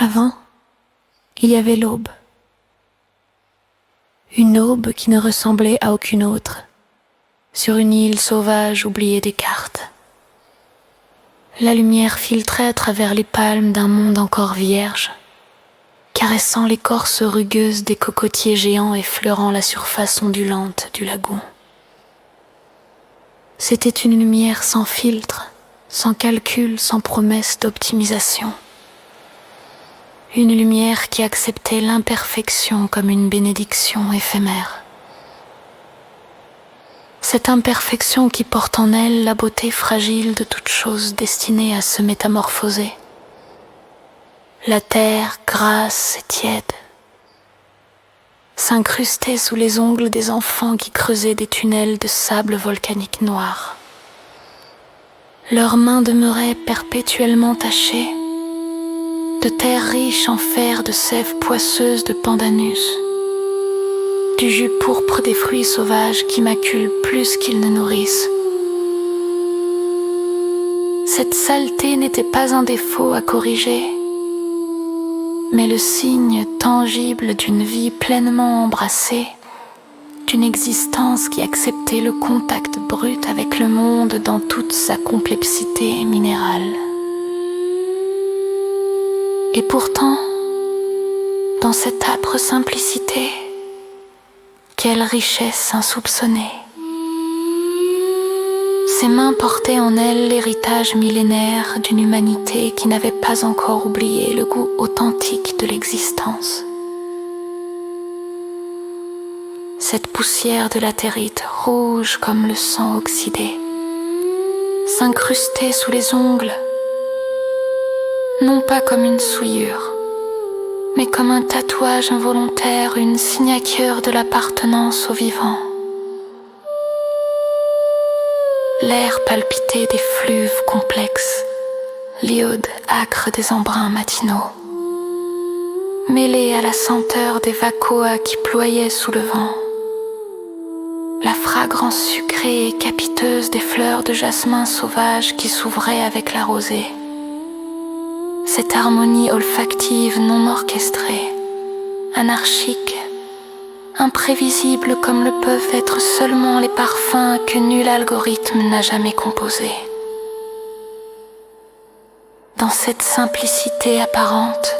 Avant, il y avait l'aube. Une aube qui ne ressemblait à aucune autre, sur une île sauvage oubliée des cartes. La lumière filtrait à travers les palmes d'un monde encore vierge, caressant l'écorce rugueuse des cocotiers géants effleurant la surface ondulante du lagon. C'était une lumière sans filtre, sans calcul, sans promesse d'optimisation. Une lumière qui acceptait l'imperfection comme une bénédiction éphémère. Cette imperfection qui porte en elle la beauté fragile de toute chose destinée à se métamorphoser. La terre grasse et tiède, s'incrustait sous les ongles des enfants qui creusaient des tunnels de sable volcanique noir. Leurs mains demeuraient perpétuellement tachées de terre riche en fer, de sève poisseuse de pandanus, du jus pourpre des fruits sauvages qui maculent plus qu'ils ne nourrissent. Cette saleté n'était pas un défaut à corriger, mais le signe tangible d'une vie pleinement embrassée, d'une existence qui acceptait le contact brut avec le monde dans toute sa complexité minérale. Et pourtant, dans cette âpre simplicité, quelle richesse insoupçonnée. Ses mains portaient en elles l'héritage millénaire d'une humanité qui n'avait pas encore oublié le goût authentique de l'existence. Cette poussière de latérite, rouge comme le sang oxydé, s'incrustait sous les ongles, non pas comme une souillure, mais comme un tatouage involontaire, une signature de l'appartenance au vivant. L'air palpitait des fluves complexes, l'iode âcre des embruns matinaux, mêlé à la senteur des vacoas qui ployaient sous le vent, la fragrance sucrée et capiteuse des fleurs de jasmin sauvage qui s'ouvraient avec la rosée. Cette harmonie olfactive non orchestrée, anarchique, imprévisible comme le peuvent être seulement les parfums que nul algorithme n'a jamais composés. Dans cette simplicité apparente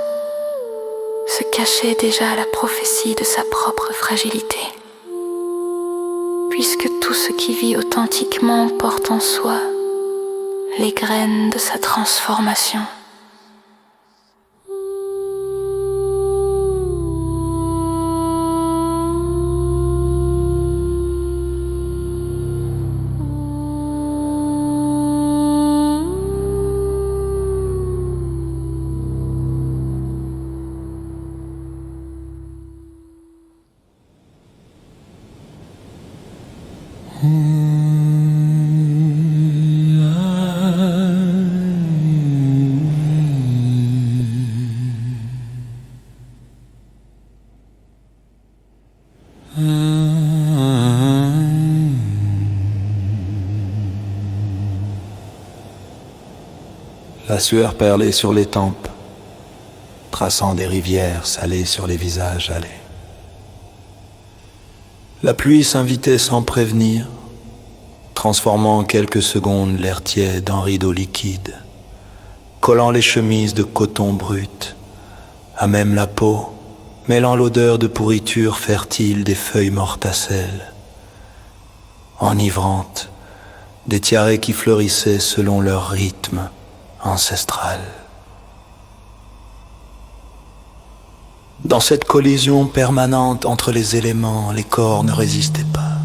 se cachait déjà la prophétie de sa propre fragilité, puisque tout ce qui vit authentiquement porte en soi les graines de sa transformation. La sueur perlait sur les tempes, traçant des rivières salées sur les visages hâlés. La pluie s'invitait sans prévenir, transformant en quelques secondes l'air tiède en rideau liquide, collant les chemises de coton brut, à même la peau, mêlant l'odeur de pourriture fertile des feuilles mortacelles, enivrante des tiarets qui fleurissaient selon leur rythme ancestral. Dans cette collision permanente entre les éléments, les corps ne résistaient pas.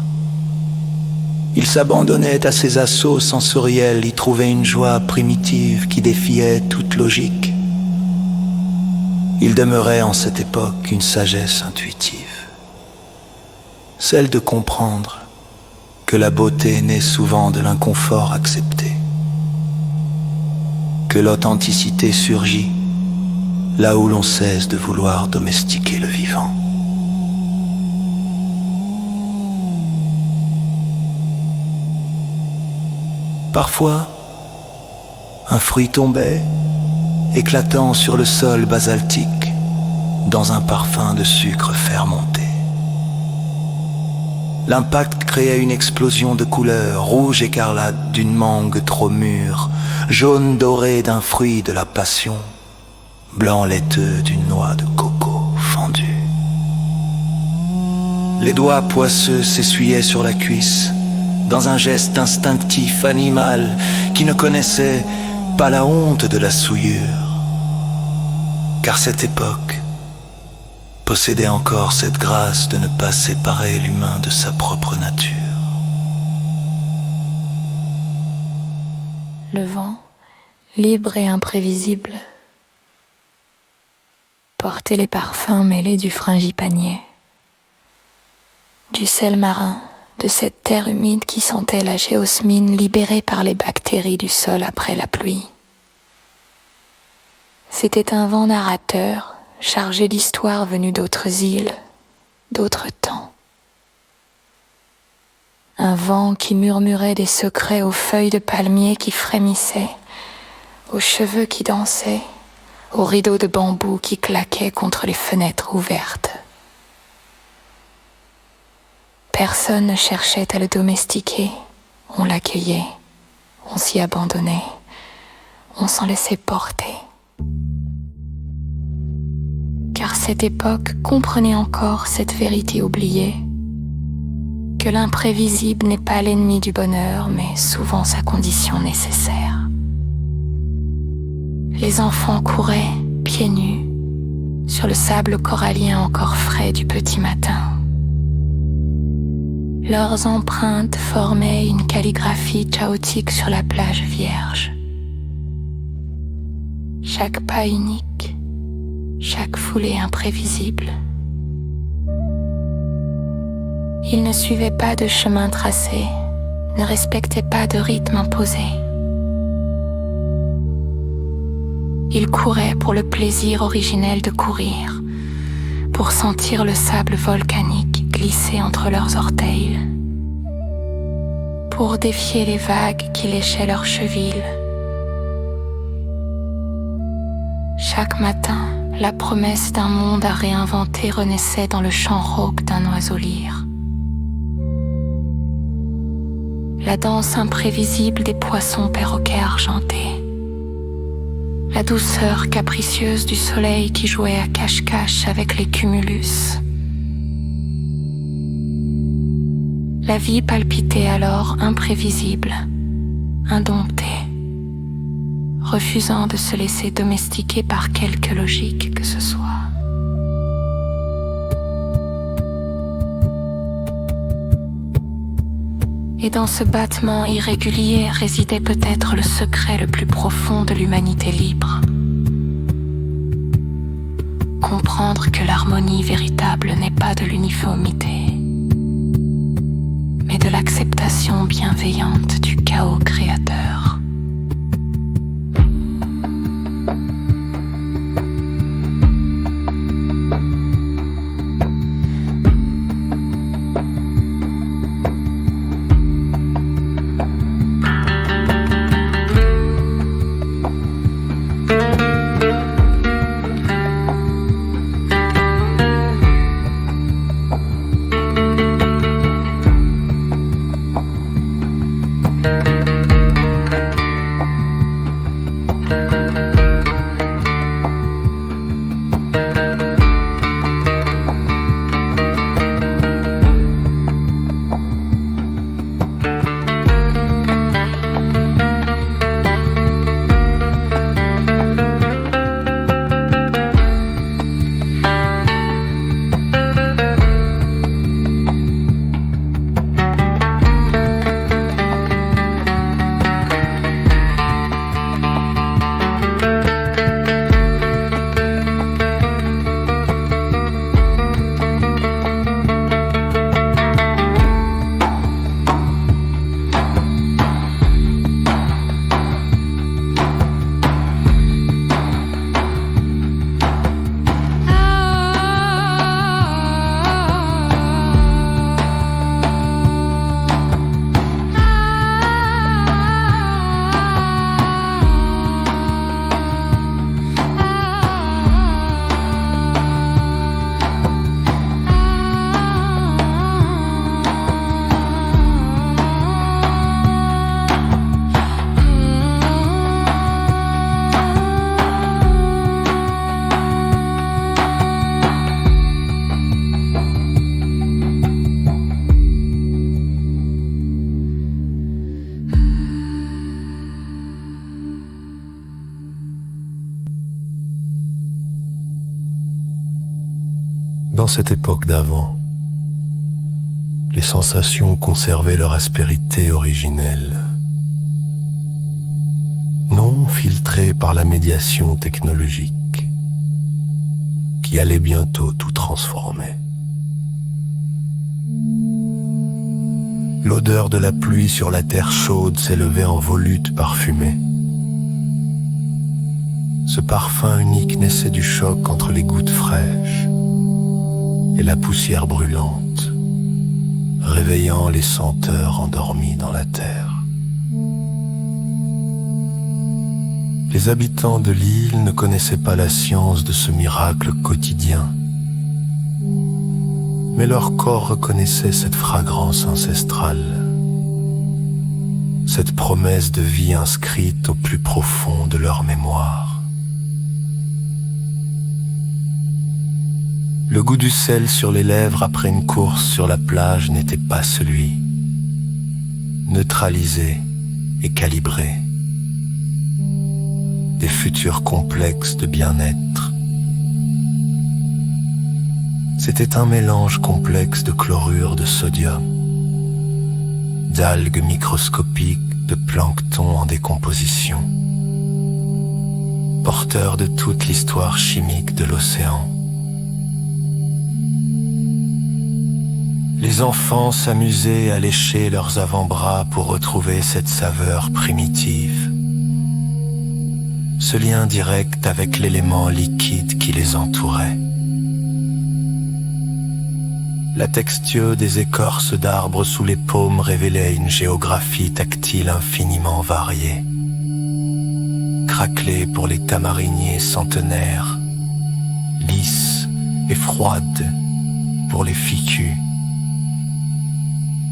Ils s'abandonnaient à ces assauts sensoriels, y trouvaient une joie primitive qui défiait toute logique. Il demeurait en cette époque une sagesse intuitive, celle de comprendre que la beauté naît souvent de l'inconfort accepté, que l'authenticité surgit là où l'on cesse de vouloir domestiquer le vivant. Parfois, un fruit tombait éclatant sur le sol basaltique dans un parfum de sucre fermenté. L'impact créait une explosion de couleurs, rouge écarlate d'une mangue trop mûre, jaune doré d'un fruit de la passion, blanc laiteux d'une noix de coco fendue. Les doigts poisseux s'essuyaient sur la cuisse, dans un geste instinctif, animal, qui ne connaissait pas la honte de la souillure. Car cette époque possédait encore cette grâce de ne pas séparer l'humain de sa propre nature. Le vent, libre et imprévisible, portait les parfums mêlés du frangipanier, du sel marin, de cette terre humide qui sentait la géosmine libérée par les bactéries du sol après la pluie. C'était un vent narrateur, chargé d'histoires venues d'autres îles, d'autres temps. Un vent qui murmurait des secrets aux feuilles de palmier qui frémissaient, aux cheveux qui dansaient, aux rideaux de bambou qui claquaient contre les fenêtres ouvertes. Personne ne cherchait à le domestiquer, on l'accueillait, on s'y abandonnait, on s'en laissait porter. Car cette époque comprenait encore cette vérité oubliée, que l'imprévisible n'est pas l'ennemi du bonheur, mais souvent sa condition nécessaire. Les enfants couraient, pieds nus, sur le sable corallien encore frais du petit matin. Leurs empreintes formaient une calligraphie chaotique sur la plage vierge. Chaque pas unique, chaque foulée imprévisible. Ils ne suivaient pas de chemin tracé, ne respectaient pas de rythme imposé. Ils couraient pour le plaisir originel de courir, pour sentir le sable volcanique glisser entre leurs orteils, pour défier les vagues qui léchaient leurs chevilles. Chaque matin, la promesse d'un monde à réinventer renaissait dans le chant rauque d'un oiseau lyre. La danse imprévisible des poissons perroquets argentés. La douceur capricieuse du soleil qui jouait à cache-cache avec les cumulus. La vie palpitait alors imprévisible, indomptée, refusant de se laisser domestiquer par quelque logique que ce soit. Et dans ce battement irrégulier résidait peut-être le secret le plus profond de l'humanité libre. Comprendre que l'harmonie véritable n'est pas de l'uniformité, mais de l'acceptation bienveillante du chaos créateur. Dans cette époque d'avant, les sensations conservaient leur aspérité originelle, non filtrées par la médiation technologique qui allait bientôt tout transformer. L'odeur de la pluie sur la terre chaude s'élevait en volutes parfumées. Ce parfum unique naissait du choc entre les gouttes fraîches et la poussière brûlante, réveillant les senteurs endormies dans la terre. Les habitants de l'île ne connaissaient pas la science de ce miracle quotidien, mais leur corps reconnaissait cette fragrance ancestrale, cette promesse de vie inscrite au plus profond de leur mémoire. Le goût du sel sur les lèvres après une course sur la plage n'était pas celui, neutralisé et calibré, des futurs complexes de bien-être. C'était un mélange complexe de chlorure de sodium, d'algues microscopiques, de plancton en décomposition, porteur de toute l'histoire chimique de l'océan. Les enfants s'amusaient à lécher leurs avant-bras pour retrouver cette saveur primitive, ce lien direct avec l'élément liquide qui les entourait. La texture des écorces d'arbres sous les paumes révélait une géographie tactile infiniment variée. Craquelée pour les tamariniers centenaires, lisse et froide pour les ficus,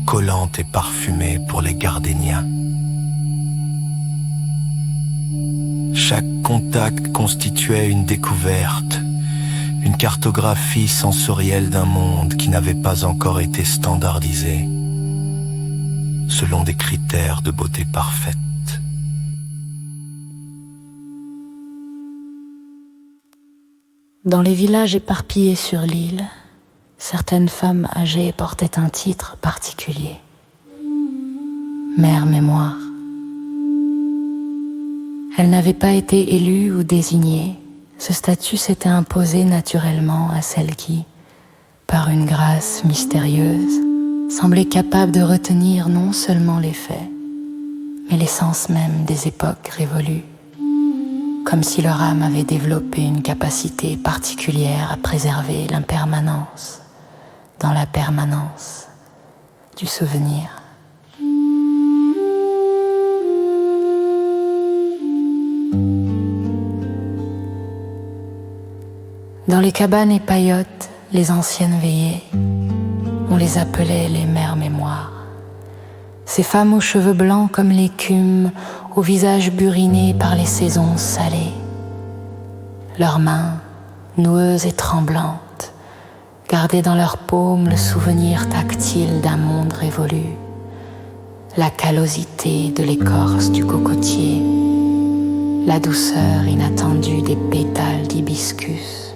collante et parfumée pour les gardénias. Chaque contact constituait une découverte, une cartographie sensorielle d'un monde qui n'avait pas encore été standardisé selon des critères de beauté parfaite. Dans les villages éparpillés sur l'île, certaines femmes âgées portaient un titre particulier. Mère mémoire. Elles n'avaient pas été élues ou désignées. Ce statut s'était imposé naturellement à celles qui, par une grâce mystérieuse, semblaient capables de retenir non seulement les faits, mais l'essence même des époques révolues, comme si leur âme avait développé une capacité particulière à préserver l'impermanence dans la permanence du souvenir. Dans les cabanes et paillotes, les anciennes veillées, on les appelait les mères mémoires. Ces femmes aux cheveux blancs comme l'écume, au visage buriné par les saisons salées. Leurs mains, noueuses et tremblantes, gardaient dans leurs paumes le souvenir tactile d'un monde révolu, la callosité de l'écorce du cocotier, la douceur inattendue des pétales d'hibiscus,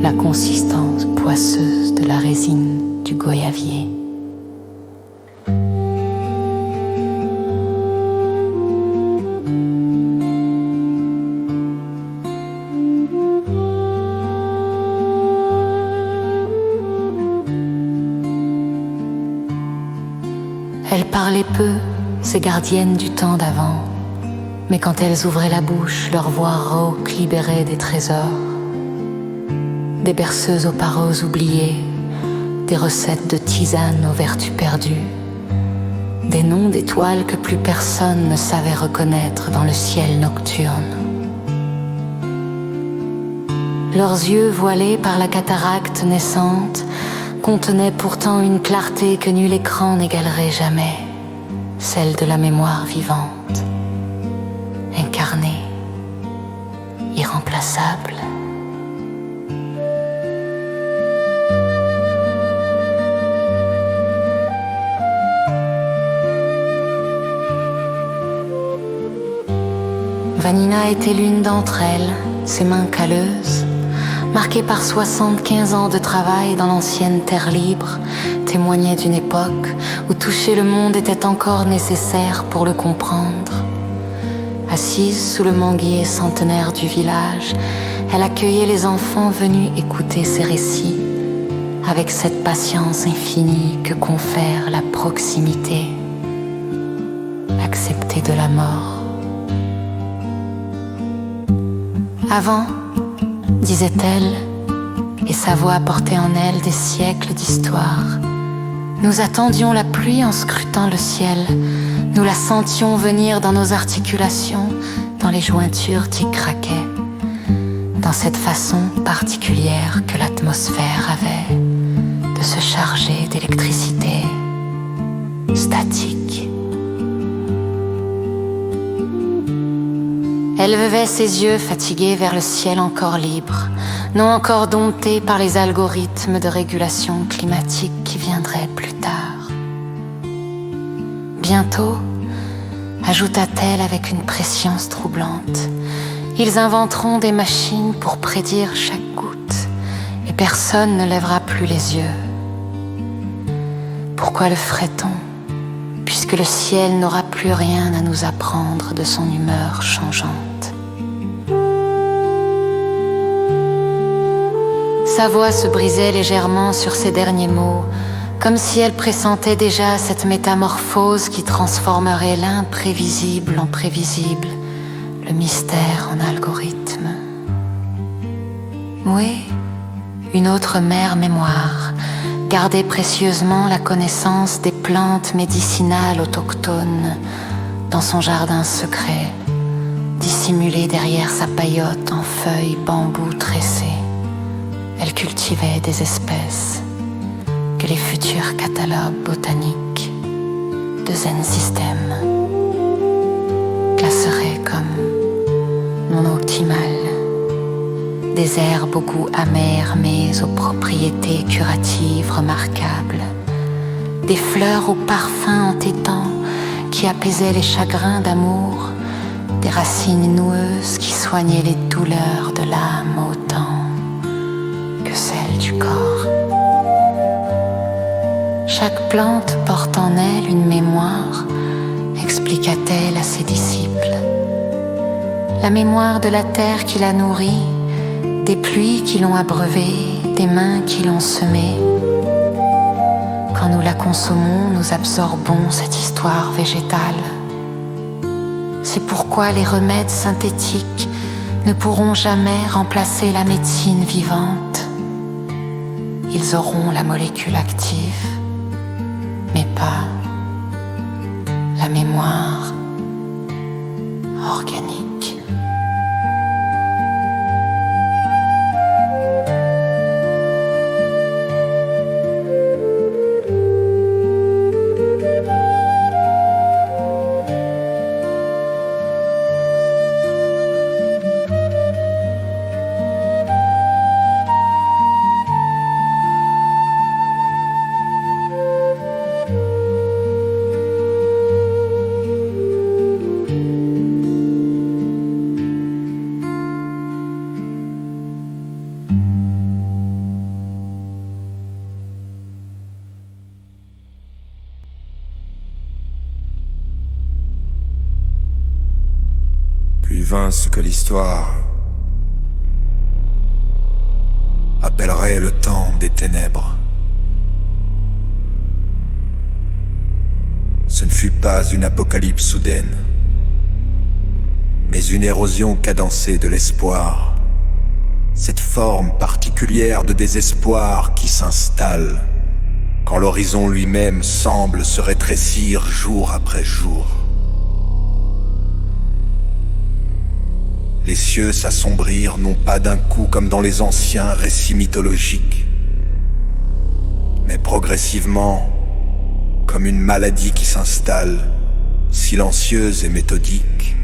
la consistance poisseuse de la résine du goyavier. Elles parlaient peu, ces gardiennes du temps d'avant, mais quand elles ouvraient la bouche, leur voix rauque libérait des trésors, des berceuses aux paroles oubliées, des recettes de tisanes aux vertus perdues, des noms d'étoiles que plus personne ne savait reconnaître dans le ciel nocturne. Leurs yeux voilés par la cataracte naissante contenaient pourtant une clarté que nul écran n'égalerait jamais, celle de la mémoire vivante, incarnée, irremplaçable. Vanina était l'une d'entre elles, ses mains calleuses marqué par 75 ans de travail dans l'ancienne terre libre, témoignait d'une époque où toucher le monde était encore nécessaire pour le comprendre. Assise sous le manguier centenaire du village, elle accueillait les enfants venus écouter ses récits, avec cette patience infinie que confère la proximité, acceptée de la mort. Avant, disait-elle, et sa voix portait en elle des siècles d'histoire, nous attendions la pluie en scrutant le ciel, nous la sentions venir dans nos articulations, dans les jointures qui craquaient, dans cette façon particulière que l'atmosphère avait de se charger d'électricité statique. Elle levait ses yeux fatigués vers le ciel encore libre, non encore dompté par les algorithmes de régulation climatique qui viendraient plus tard. Bientôt, ajouta-t-elle avec une prescience troublante, ils inventeront des machines pour prédire chaque goutte, et personne ne lèvera plus les yeux. Pourquoi le ferait-on, puisque le ciel n'aura plus rien à nous apprendre de son humeur changeante? Sa voix se brisait légèrement sur ces derniers mots, comme si elle pressentait déjà cette métamorphose qui transformerait l'imprévisible en prévisible, le mystère en algorithme. Oui, une autre mère mémoire gardait précieusement la connaissance des plantes médicinales autochtones dans son jardin secret, dissimulé derrière sa paillote en feuilles bambou tressées. Elle cultivait des espèces que les futurs catalogues botaniques de Zen System classeraient comme non optimales. Des herbes au goût amer mais aux propriétés curatives remarquables. Des fleurs au parfum entêtant qui apaisaient les chagrins d'amour. Des racines noueuses qui soignaient les douleurs de l'âme autant que celles du corps. Chaque plante porte en elle une mémoire, expliqua-t-elle à ses disciples. La mémoire de la terre qui la nourrit, des pluies qui l'ont abreuvée, des mains qui l'ont semée. Quand nous la consommons, nous absorbons cette histoire végétale. C'est pourquoi les remèdes synthétiques ne pourront jamais remplacer la médecine vivante. Ils auront la molécule active, mais pas la mémoire organique. Puis vint ce que l'histoire appellerait le temps des ténèbres. Ce ne fut pas une apocalypse soudaine, mais une érosion cadencée de l'espoir, cette forme particulière de désespoir qui s'installe quand l'horizon lui-même semble se rétrécir jour après jour. Les cieux s'assombrirent non pas d'un coup comme dans les anciens récits mythologiques, mais progressivement comme une maladie qui s'installe, silencieuse et méthodique,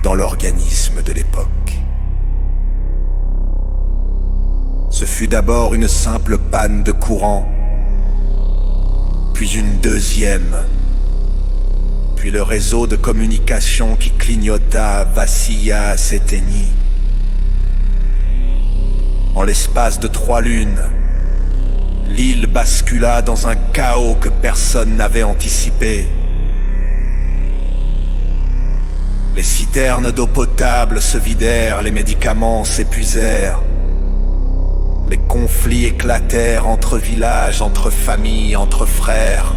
dans l'organisme de l'époque. Ce fut d'abord une simple panne de courant, puis une deuxième, puis le réseau de communication qui clignota, vacilla, s'éteignit. En l'espace de 3 lunes, l'île bascula dans un chaos que personne n'avait anticipé. Les citernes d'eau potable se vidèrent, les médicaments s'épuisèrent. Les conflits éclatèrent entre villages, entre familles, entre frères.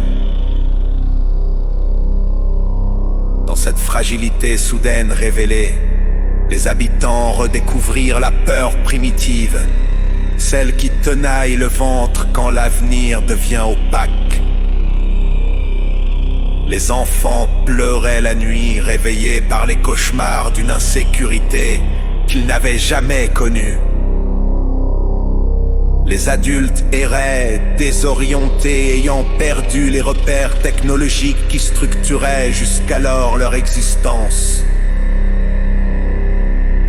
Dans cette fragilité soudaine révélée, les habitants redécouvrirent la peur primitive, celle qui tenaille le ventre quand l'avenir devient opaque. Les enfants pleuraient la nuit, réveillés par les cauchemars d'une insécurité qu'ils n'avaient jamais connue. Les adultes erraient, désorientés, ayant perdu les repères technologiques qui structuraient jusqu'alors leur existence.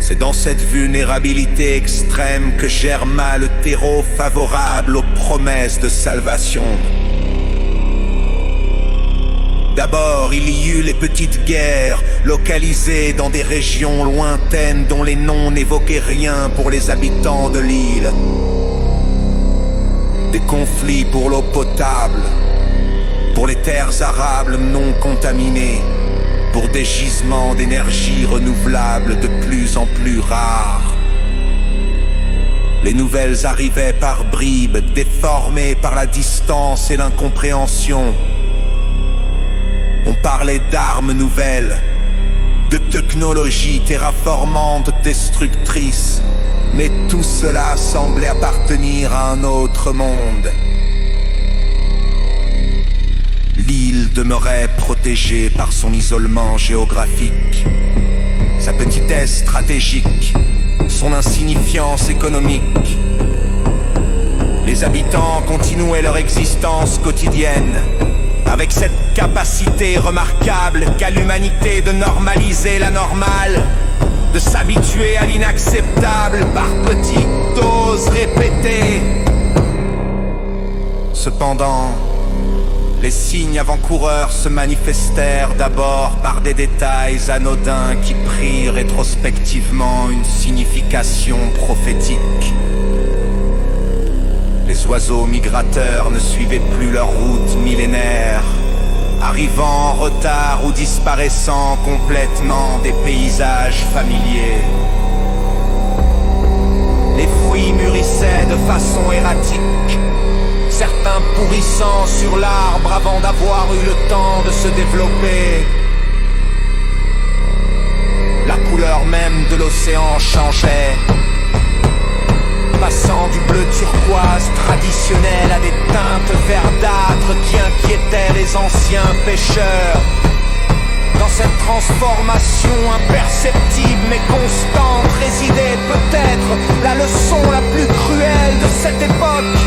C'est dans cette vulnérabilité extrême que germa le terreau favorable aux promesses de salvation. D'abord, il y eut les petites guerres, localisées dans des régions lointaines dont les noms n'évoquaient rien pour les habitants de l'île. Des conflits pour l'eau potable, pour les terres arables non contaminées, pour des gisements d'énergie renouvelable de plus en plus rares. Les nouvelles arrivaient par bribes, déformées par la distance et l'incompréhension. On parlait d'armes nouvelles, de technologies terraformantes destructrices, mais tout cela semblait appartenir à un autre monde. L'île demeurait protégée par son isolement géographique, sa petitesse stratégique, son insignifiance économique. Les habitants continuaient leur existence quotidienne, avec cette capacité remarquable qu'a l'humanité de normaliser l'anormal, de s'habituer à l'inacceptable par petites doses répétées. Cependant, les signes avant-coureurs se manifestèrent d'abord par des détails anodins qui prirent rétrospectivement une signification prophétique. Les oiseaux migrateurs ne suivaient plus leur route millénaire, arrivant en retard ou disparaissant complètement des paysages familiers. Les fruits mûrissaient de façon erratique, certains pourrissant sur l'arbre avant d'avoir eu le temps de se développer. La couleur même de l'océan changeait, passant du bleu turquoise traditionnel à des teintes verdâtres qui inquiétaient les anciens pêcheurs. Dans cette transformation imperceptible mais constante résidait peut-être la leçon la plus cruelle de cette époque.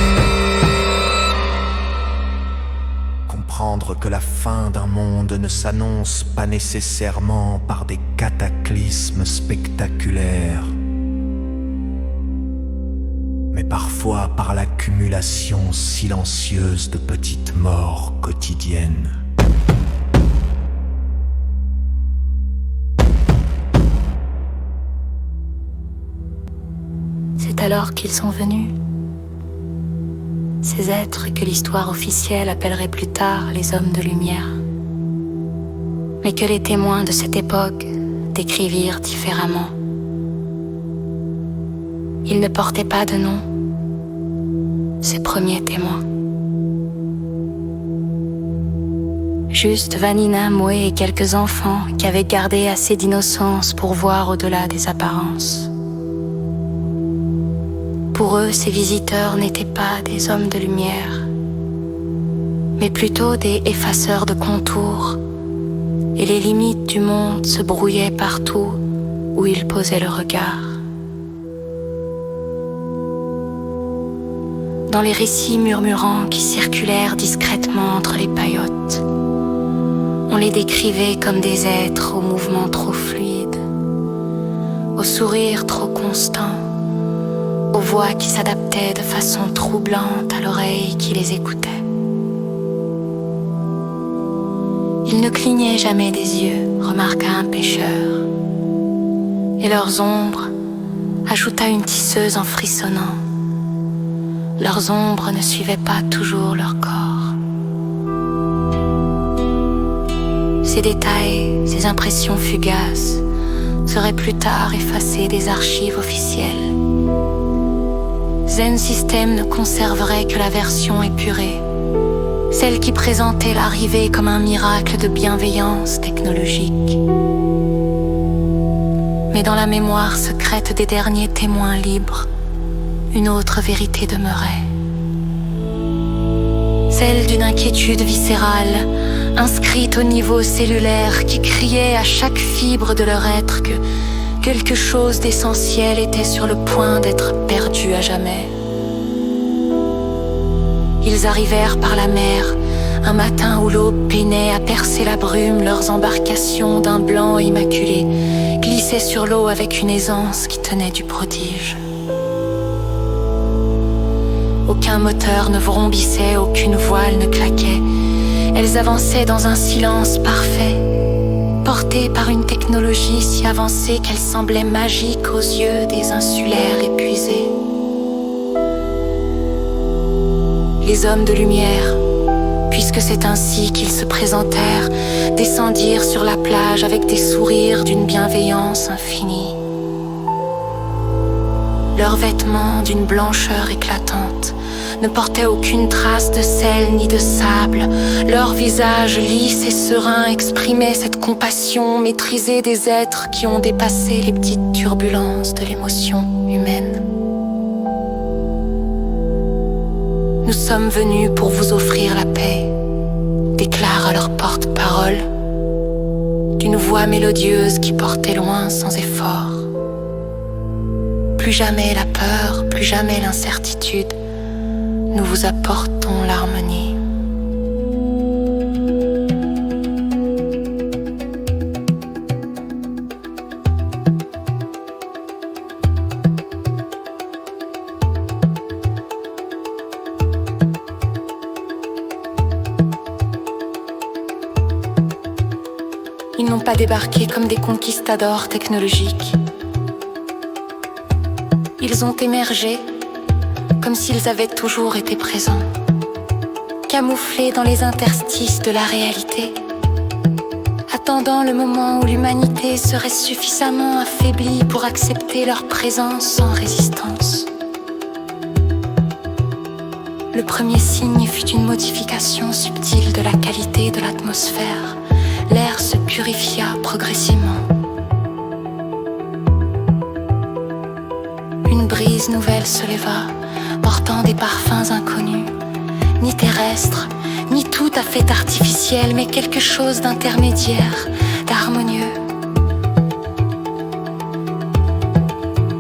Comprendre que la fin d'un monde ne s'annonce pas nécessairement par des cataclysmes spectaculaires, mais parfois par l'accumulation silencieuse de petites morts quotidiennes. C'est alors qu'ils sont venus. Ces êtres que l'histoire officielle appellerait plus tard les hommes de lumière, mais que les témoins de cette époque décrivirent différemment. Ils ne portaient pas de nom, ces premiers témoins. Juste Vanina, Moé et quelques enfants qui avaient gardé assez d'innocence pour voir au-delà des apparences. Pour eux, ces visiteurs n'étaient pas des hommes de lumière, mais plutôt des effaceurs de contours, et les limites du monde se brouillaient partout où ils posaient le regard. Dans les récits murmurants qui circulèrent discrètement entre les paillotes, on les décrivait comme des êtres aux mouvements trop fluides, aux sourires trop constants, aux voix qui s'adaptaient de façon troublante à l'oreille qui les écoutait. Ils ne clignaient jamais des yeux, remarqua un pêcheur, et leurs ombres, ajouta une tisseuse en frissonnant. Leurs ombres ne suivaient pas toujours leur corps. Ces détails, ces impressions fugaces, seraient plus tard effacés des archives officielles. Zen System ne conserverait que la version épurée, celle qui présentait l'arrivée comme un miracle de bienveillance technologique. Mais dans la mémoire secrète des derniers témoins libres, une autre vérité demeurait. Celle d'une inquiétude viscérale, inscrite au niveau cellulaire, qui criait à chaque fibre de leur être que quelque chose d'essentiel était sur le point d'être perdu à jamais. Ils arrivèrent par la mer, un matin où l'aube peinait à percer la brume. Leurs embarcations d'un blanc immaculé glissaient sur l'eau avec une aisance qui tenait du prodige. Aucun moteur ne vrombissait, aucune voile ne claquait. Elles avançaient dans un silence parfait, portées par une technologie si avancée qu'elle semblait magique aux yeux des insulaires épuisés. Les hommes de lumière, puisque c'est ainsi qu'ils se présentèrent, descendirent sur la plage avec des sourires d'une bienveillance infinie. Leurs vêtements d'une blancheur éclatante ne portaient aucune trace de sel ni de sable. Leurs visages lisses et sereins exprimaient cette compassion maîtrisée des êtres qui ont dépassé les petites turbulences de l'émotion humaine. Nous sommes venus pour vous offrir la paix, déclare à leur porte-parole, d'une voix mélodieuse qui portait loin sans effort. Plus jamais la peur, plus jamais l'incertitude, nous vous apportons l'harmonie. Ils n'ont pas débarqué comme des conquistadors technologiques. Ils ont émergé comme s'ils avaient toujours été présents, camouflés dans les interstices de la réalité, attendant le moment où l'humanité serait suffisamment affaiblie pour accepter leur présence sans résistance. Le premier signe fut une modification subtile de la qualité de l'atmosphère. L'air se purifia progressivement. Une brise nouvelle se leva, portant des parfums inconnus, ni terrestres, ni tout à fait artificiels, mais quelque chose d'intermédiaire, d'harmonieux.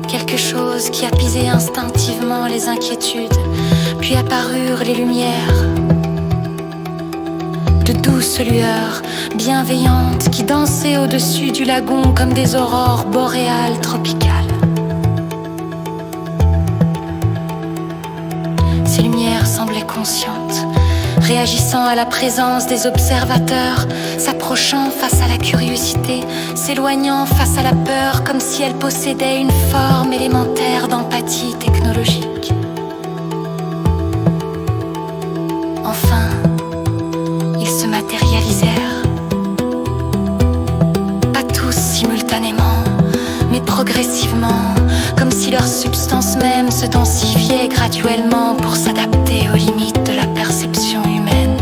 Quelque chose qui apaisait instinctivement les inquiétudes, puis apparurent les lumières. De douces lueurs, bienveillantes, qui dansaient au-dessus du lagon comme des aurores boréales tropicales. Ces lumières semblaient conscientes, réagissant à la présence des observateurs, s'approchant face à la curiosité, s'éloignant face à la peur, comme si elles possédaient une forme élémentaire d'empathie technologique. Enfin, ils se matérialisèrent. Pas tous simultanément, mais progressivement, comme si leur substance même se densifiait graduellement pour s'adapter aux limites de la perception humaine.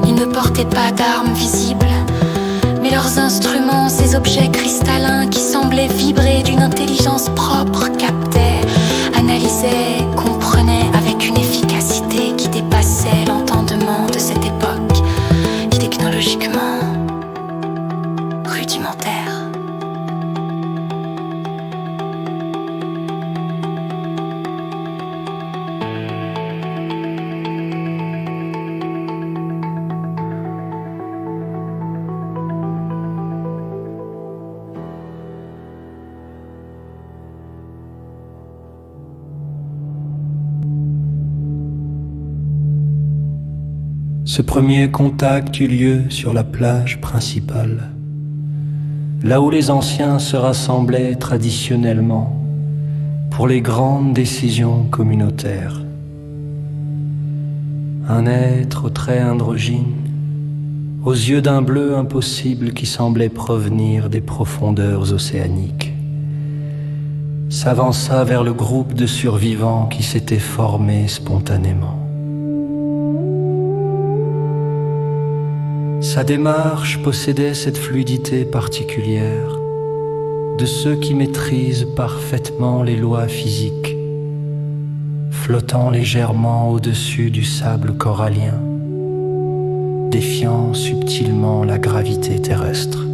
Ils ne portaient pas d'armes visibles, mais leurs instruments, ces objets cristallins qui semblaient vibrer d'une intelligence propre, captaient, analysaient, comprenaient avec une efficacité qui dépassait l'entendement de cette époque, qui technologiquement rudimentaire. Ce premier contact eut lieu sur la plage principale. là où les anciens se rassemblaient traditionnellement pour les grandes décisions communautaires. Un être aux traits androgynes, aux yeux d'un bleu impossible qui semblait provenir des profondeurs océaniques, s'avança vers le groupe de survivants qui s'était formé spontanément. Sa démarche possédait cette fluidité particulière de ceux qui maîtrisent parfaitement les lois physiques, flottant légèrement au-dessus du sable corallien, défiant subtilement la gravité terrestre.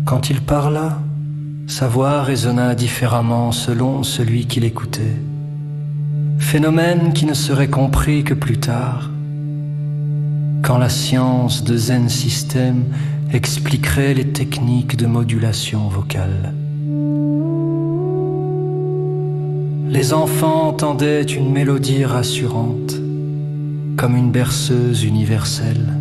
Quand il parla, sa voix résonna différemment selon celui qui l'écoutait, phénomène qui ne serait compris que plus tard, quand la science de Zen System expliquerait les techniques de modulation vocale. Les enfants entendaient une mélodie rassurante, comme une berceuse universelle.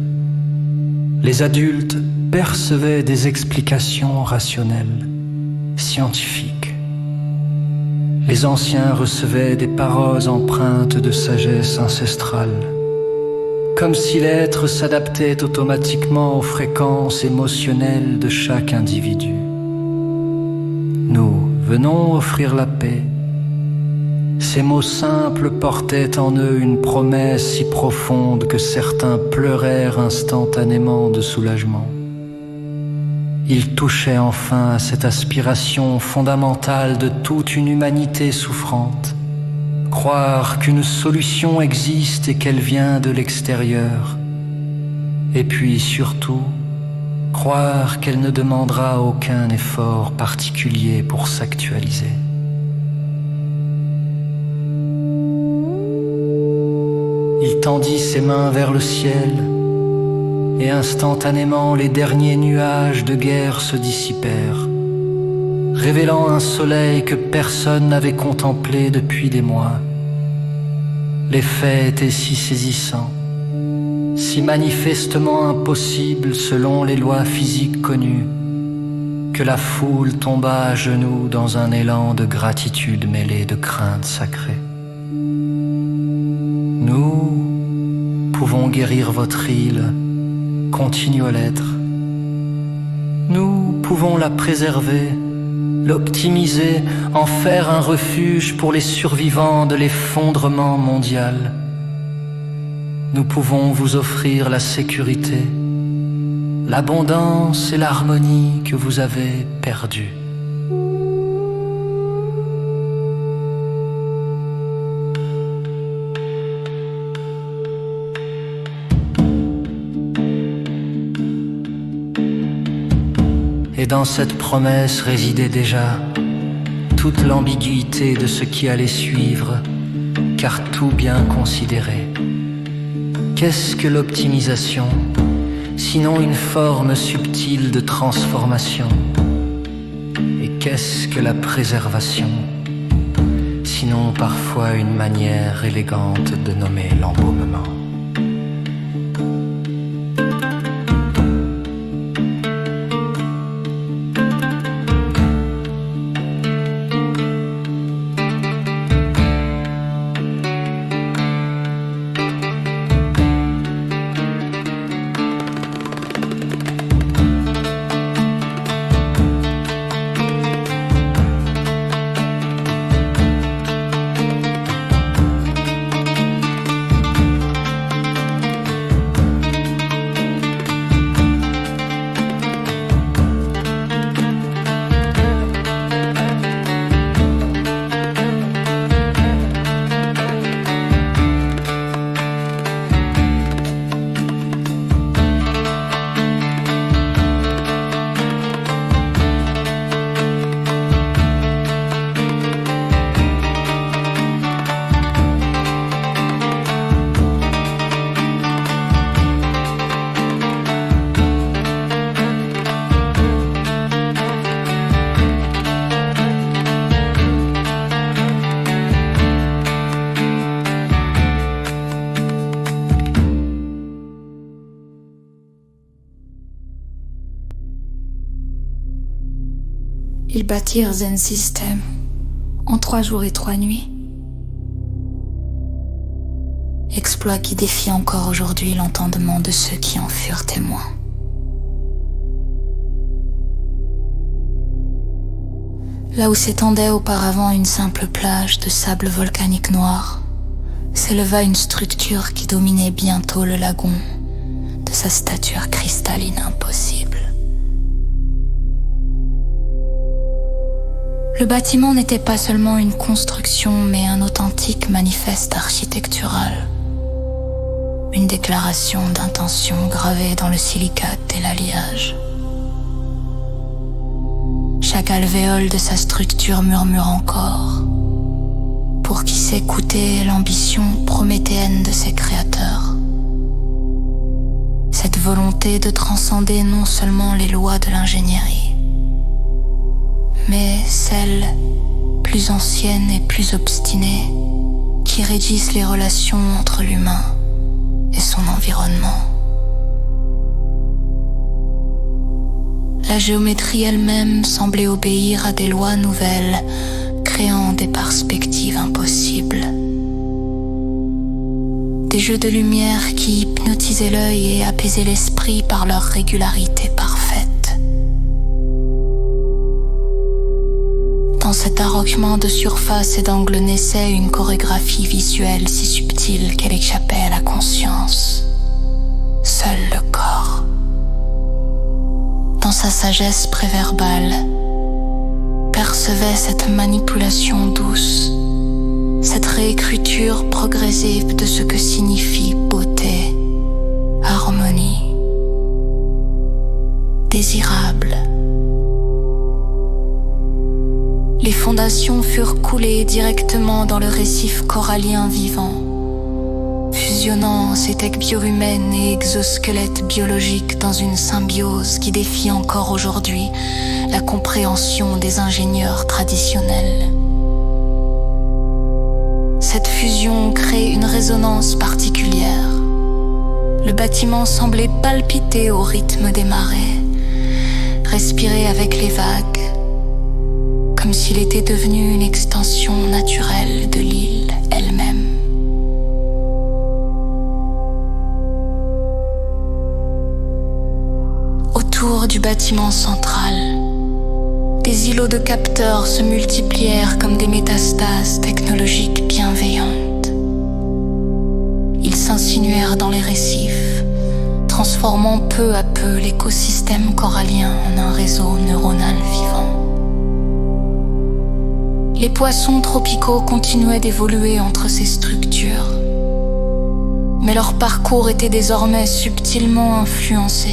Les adultes percevaient des explications rationnelles, scientifiques. Les anciens recevaient des paroles empreintes de sagesse ancestrale, comme si l'être s'adaptait automatiquement aux fréquences émotionnelles de chaque individu. Nous venons offrir la paix. Ces mots simples portaient en eux une promesse si profonde que certains pleurèrent instantanément de soulagement. Ils touchaient enfin à cette aspiration fondamentale de toute une humanité souffrante. Croire qu'une solution existe et qu'elle vient de l'extérieur. Et puis surtout, croire qu'elle ne demandera aucun effort particulier pour s'actualiser. Il tendit ses mains vers le ciel et instantanément les derniers nuages de guerre se dissipèrent, révélant un soleil que personne n'avait contemplé depuis des mois. L'effet était si saisissant, si manifestement impossible selon les lois physiques connues, que la foule tomba à genoux dans un élan de gratitude mêlé de crainte sacrée. Nous pouvons guérir votre île, continua l'être. Nous pouvons la préserver, l'optimiser, en faire un refuge pour les survivants de l'effondrement mondial. Nous pouvons vous offrir la sécurité, l'abondance et l'harmonie que vous avez perdues. Et dans cette promesse résidait déjà toute l'ambiguïté de ce qui allait suivre, car tout bien considéré. Qu'est-ce que l'optimisation, sinon une forme subtile de transformation? Et qu'est-ce que la préservation, sinon parfois une manière élégante de nommer l'embaumement? Ils bâtirent Zen System en 3 jours et 3 nuits. Exploit qui défie encore aujourd'hui l'entendement de ceux qui en furent témoins. Là où s'étendait auparavant une simple plage de sable volcanique noir, s'éleva une structure qui dominait bientôt le lagon de sa stature cristalline impossible. Le bâtiment n'était pas seulement une construction, mais un authentique manifeste architectural. Une déclaration d'intention gravée dans le silicate et l'alliage. Chaque alvéole de sa structure murmure encore, pour qui sait écouter l'ambition prométhéenne de ses créateurs. Cette volonté de transcender non seulement les lois de l'ingénierie, mais celles plus anciennes et plus obstinées qui régissent les relations entre l'humain et son environnement. La géométrie elle-même semblait obéir à des lois nouvelles, créant des perspectives impossibles. Des jeux de lumière qui hypnotisaient l'œil et apaisaient l'esprit par leur régularité parfaite. Dans cet arrochement de surface et d'angle naissait une chorégraphie visuelle si subtile qu'elle échappait à la conscience. Seul le corps, dans sa sagesse préverbale, percevait cette manipulation douce, cette réécriture progressive de ce que signifie beauté, harmonie, désirable. Les fondations furent coulées directement dans le récif corallien vivant, fusionnant ces techs biohumaines et exosquelettes biologiques dans une symbiose qui défie encore aujourd'hui la compréhension des ingénieurs traditionnels. Cette fusion crée une résonance particulière. Le bâtiment semblait palpiter au rythme des marées, respirer avec les vagues, comme s'il était devenu une extension naturelle de l'île elle-même. Autour du bâtiment central, des îlots de capteurs se multiplièrent comme des métastases technologiques bienveillantes. Ils s'insinuèrent dans les récifs, transformant peu à peu l'écosystème corallien en un réseau neuronal vivant. Les poissons tropicaux continuaient d'évoluer entre ces structures, mais leur parcours était désormais subtilement influencé,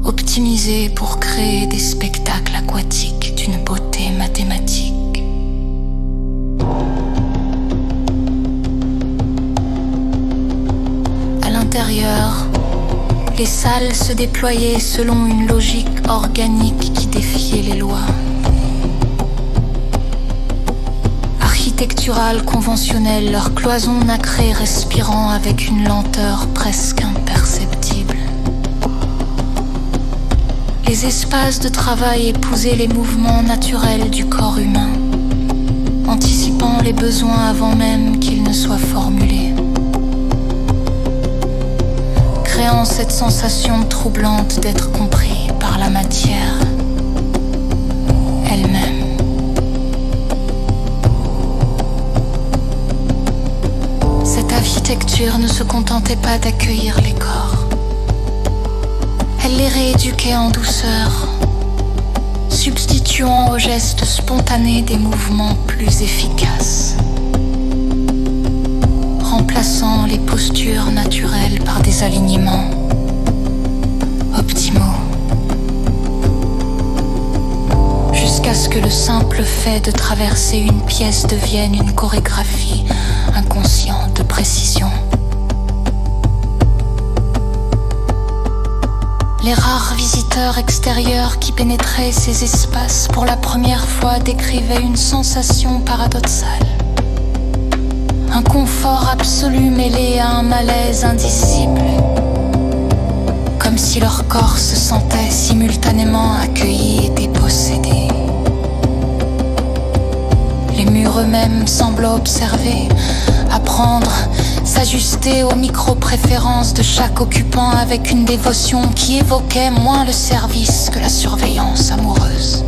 optimisé pour créer des spectacles aquatiques d'une beauté mathématique. À l'intérieur, les salles se déployaient selon une logique organique qui défiait les lois. Architecturales conventionnelles, leurs cloisons nacrées respirant avec une lenteur presque imperceptible. Les espaces de travail épousaient les mouvements naturels du corps humain, anticipant les besoins avant même qu'ils ne soient formulés, créant cette sensation troublante d'être compris par la matière elle-même. Cette architecture ne se contentait pas d'accueillir les corps. Elle les rééduquait en douceur, substituant aux gestes spontanés des mouvements plus efficaces, remplaçant les postures naturelles par des alignements optimaux, jusqu'à ce que le simple fait de traverser une pièce devienne une chorégraphie inconsciente de précision. Les rares visiteurs extérieurs qui pénétraient ces espaces pour la première fois décrivaient une sensation paradoxale. Un confort absolu mêlé à un malaise indicible. Comme si leur corps se sentait simultanément accueilli et dépossédé. par eux-mêmes semblent observer, apprendre, s'ajuster aux micro-préférences de chaque occupant avec une dévotion qui évoquait moins le service que la surveillance amoureuse.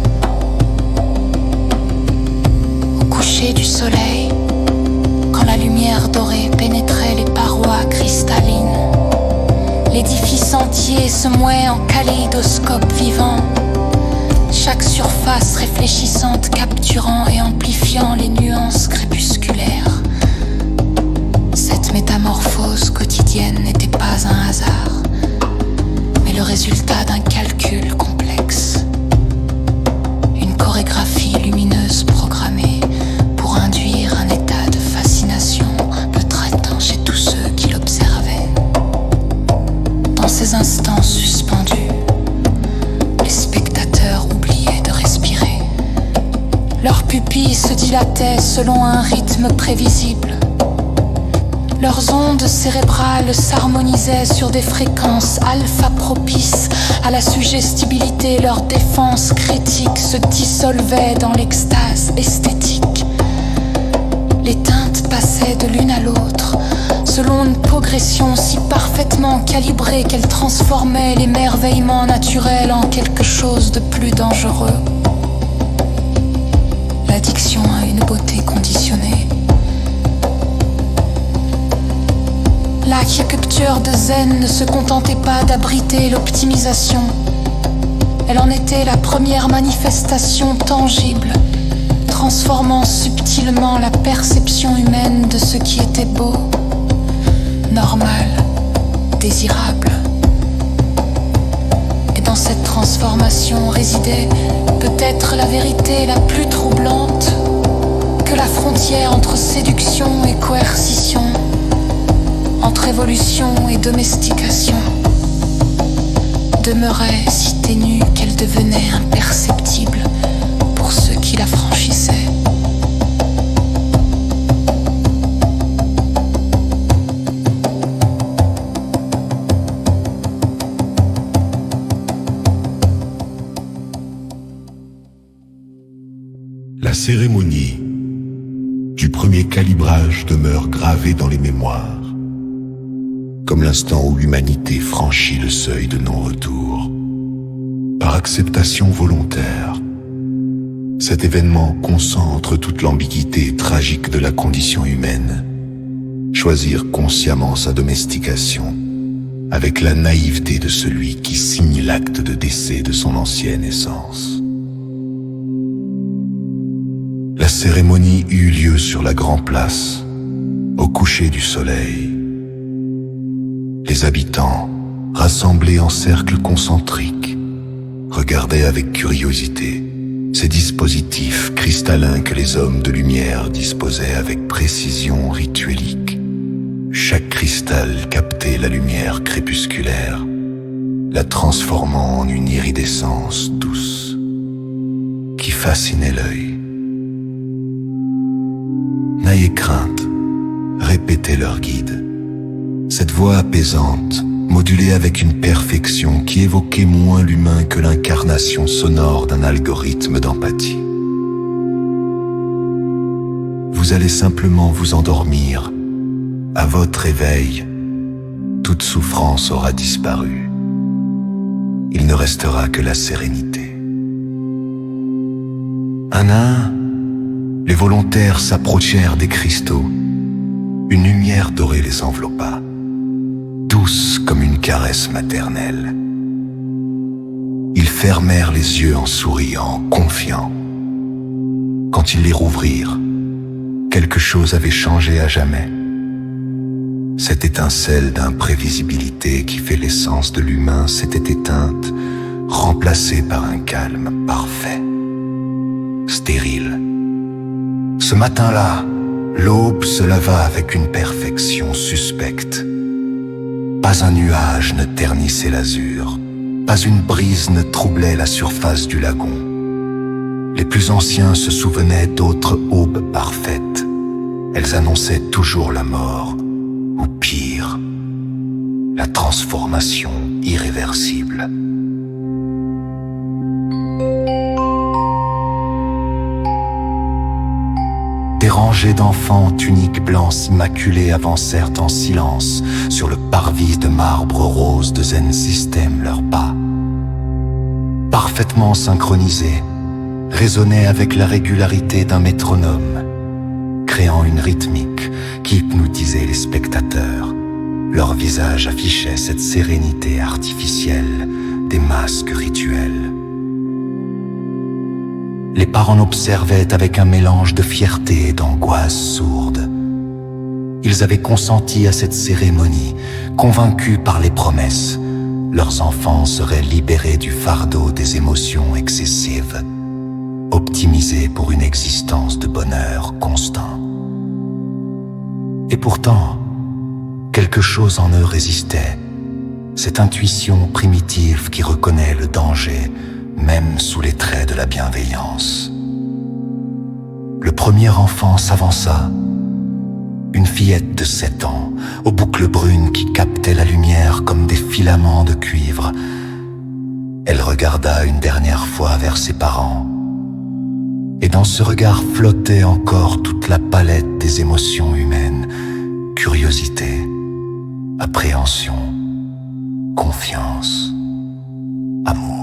Au coucher du soleil, quand la lumière dorée pénétrait les parois cristallines, l'édifice entier se mouait en kaléidoscope vivant, chaque surface réfléchissante capturant et amplifiant les nuances crépusculaires. Cette métamorphose quotidienne n'était pas un hasard, mais le résultat d'un calcul complexe. Une chorégraphie lumineuse programmée pour induire un état de fascination le traitant chez tous ceux qui l'observaient. Dans ces instants suspendus, les spectateurs oubliaient de respirer. Leurs pupilles se dilataient selon un rythme prévisible. Leurs ondes cérébrales s'harmonisaient sur des fréquences alpha propices à la suggestibilité. Leurs défenses critiques se dissolvaient dans l'extase esthétique. Les teintes passaient de l'une à l'autre, selon une progression si parfaitement calibrée qu'elle transformait l'émerveillement naturel en quelque chose de plus dangereux. L'addiction à une beauté conditionnée. L'acupuncture de zen ne se contentait pas d'abriter l'optimisation. Elle en était la première manifestation tangible, transformant subtilement la perception humaine de ce qui était beau, normal, désirable. Et dans cette transformation résidait peut-être la vérité la plus troublante, que la frontière entre séduction et coercition, entre évolution et domestication, demeurait si ténue qu'elle devenait imperceptible pour ceux qui la franchissaient. La cérémonie du premier calibrage demeure gravée dans les mémoires, comme l'instant où l'humanité franchit le seuil de non-retour. Par acceptation volontaire, cet événement concentre toute l'ambiguïté tragique de la condition humaine. Choisir consciemment sa domestication, avec la naïveté de celui qui signe l'acte de décès de son ancienne essence. La cérémonie eut lieu sur la Grand Place, au coucher du soleil. Les habitants, rassemblés en cercle concentrique, regardaient avec curiosité ces dispositifs cristallins que les hommes de lumière disposaient avec précision rituelique. Chaque cristal captait la lumière crépusculaire, la transformant en une iridescence douce qui fascinait l'œil. N'ayez crainte, répétait leur guide. Cette voix apaisante, modulée avec une perfection qui évoquait moins l'humain que l'incarnation sonore d'un algorithme d'empathie. Vous allez simplement vous endormir. À votre réveil, toute souffrance aura disparu. Il ne restera que la sérénité. Un à un, les volontaires s'approchèrent des cristaux. Une lumière dorée les enveloppa, douce comme une caresse maternelle. Ils fermèrent les yeux en souriant, confiants. Quand ils les rouvrirent, quelque chose avait changé à jamais. Cette étincelle d'imprévisibilité qui fait l'essence de l'humain s'était éteinte, remplacée par un calme parfait, stérile. Ce matin-là, l'aube se leva avec une perfection suspecte. Pas un nuage ne ternissait l'azur, pas une brise ne troublait la surface du lagon. Les plus anciens se souvenaient d'autres aubes parfaites. Elles annonçaient toujours la mort, ou pire, la transformation irréversible. Des rangées d'enfants tuniques blancs immaculés avancèrent en silence sur le parvis de marbre rose de Zen System leurs pas. Parfaitement synchronisés, résonnaient avec la régularité d'un métronome, créant une rythmique qui hypnotisait les spectateurs. Leurs visages affichaient cette sérénité artificielle des masques rituels. Les parents observaient avec un mélange de fierté et d'angoisse sourde. Ils avaient consenti à cette cérémonie, convaincus par les promesses. Leurs enfants seraient libérés du fardeau des émotions excessives, optimisés pour une existence de bonheur constant. Et pourtant, quelque chose en eux résistait, cette intuition primitive qui reconnaît le danger, même sous les traits de la bienveillance. Le premier enfant s'avança, une fillette de 7 ans, aux boucles brunes qui captaient la lumière comme des filaments de cuivre. Elle regarda une dernière fois vers ses parents, et dans ce regard flottait encore toute la palette des émotions humaines, curiosité, appréhension, confiance, amour.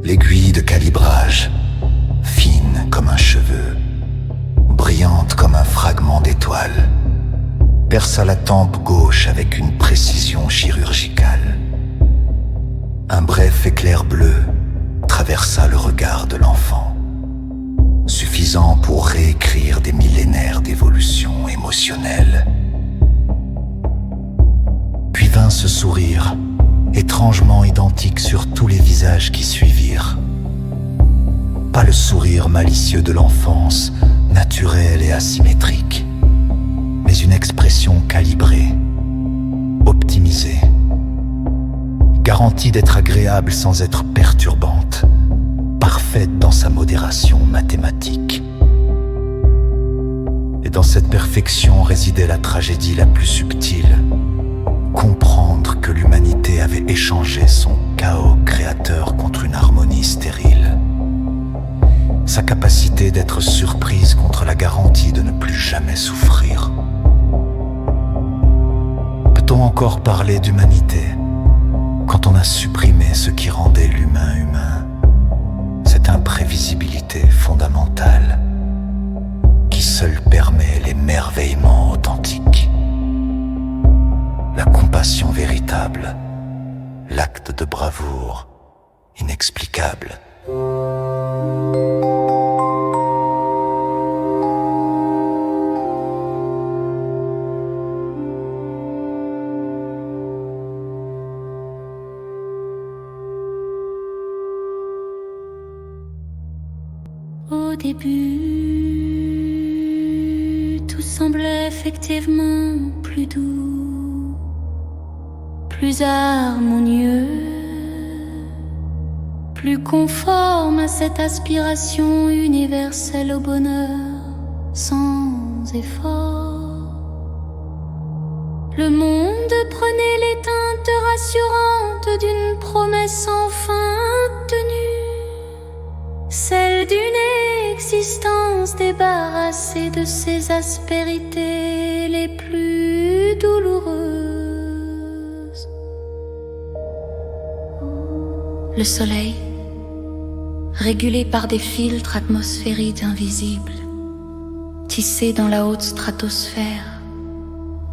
L'aiguille de calibrage, fine comme un cheveu, brillante comme un fragment d'étoile, perça la tempe gauche avec une précision chirurgicale. Un bref éclair bleu traversa le regard de l'enfant, suffisant pour réécrire des millénaires d'évolution émotionnelle. Puis vint ce sourire, étrangement identique sur tous les visages qui suivirent. Pas le sourire malicieux de l'enfance, naturel et asymétrique, mais une expression calibrée, optimisée, garantie d'être agréable sans être perturbante, parfaite dans sa modération mathématique. Et dans cette perfection résidait la tragédie la plus subtile. Comprendre que l'humanité avait échangé son chaos créateur contre une harmonie stérile. Sa capacité d'être surprise contre la garantie de ne plus jamais souffrir. Peut-on encore parler d'humanité quand on a supprimé ce qui rendait l'humain humain? Cette imprévisibilité fondamentale qui seule permet l'émerveillement authentique. La compassion véritable, l'acte de bravoure inexplicable. Au début, tout semblait effectivement plus doux, plus harmonieux, plus conforme à cette aspiration universelle au bonheur, sans effort. Le monde prenait les teintes rassurantes d'une promesse enfin tenue, celle d'une existence débarrassée de ses aspérités les plus douloureuses. Le soleil, régulé par des filtres atmosphériques invisibles, tissés dans la haute stratosphère,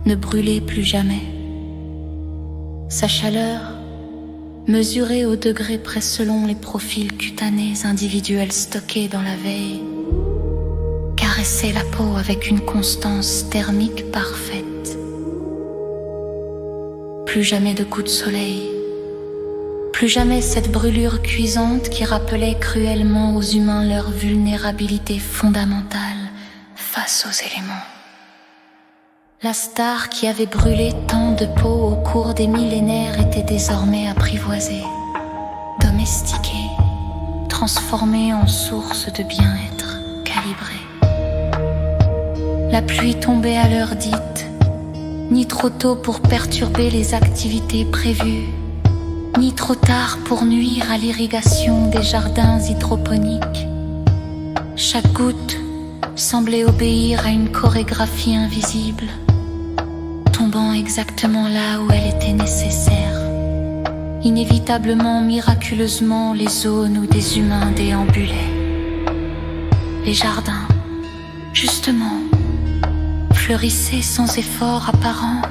ne brûlait plus jamais. Sa chaleur, mesurée au degré près selon les profils cutanés individuels stockés dans la veille, caressait la peau avec une constance thermique parfaite. Plus jamais de coups de soleil, plus jamais cette brûlure cuisante qui rappelait cruellement aux humains leur vulnérabilité fondamentale face aux éléments. La star qui avait brûlé tant de peau au cours des millénaires était désormais apprivoisée, domestiquée, transformée en source de bien-être calibrée. La pluie tombait à l'heure dite, ni trop tôt pour perturber les activités prévues, ni trop tard pour nuire à l'irrigation des jardins hydroponiques. Chaque goutte semblait obéir à une chorégraphie invisible, tombant exactement là où elle était nécessaire. Inévitablement, miraculeusement, les zones où des humains déambulaient. Les jardins, justement, fleurissaient sans effort apparent,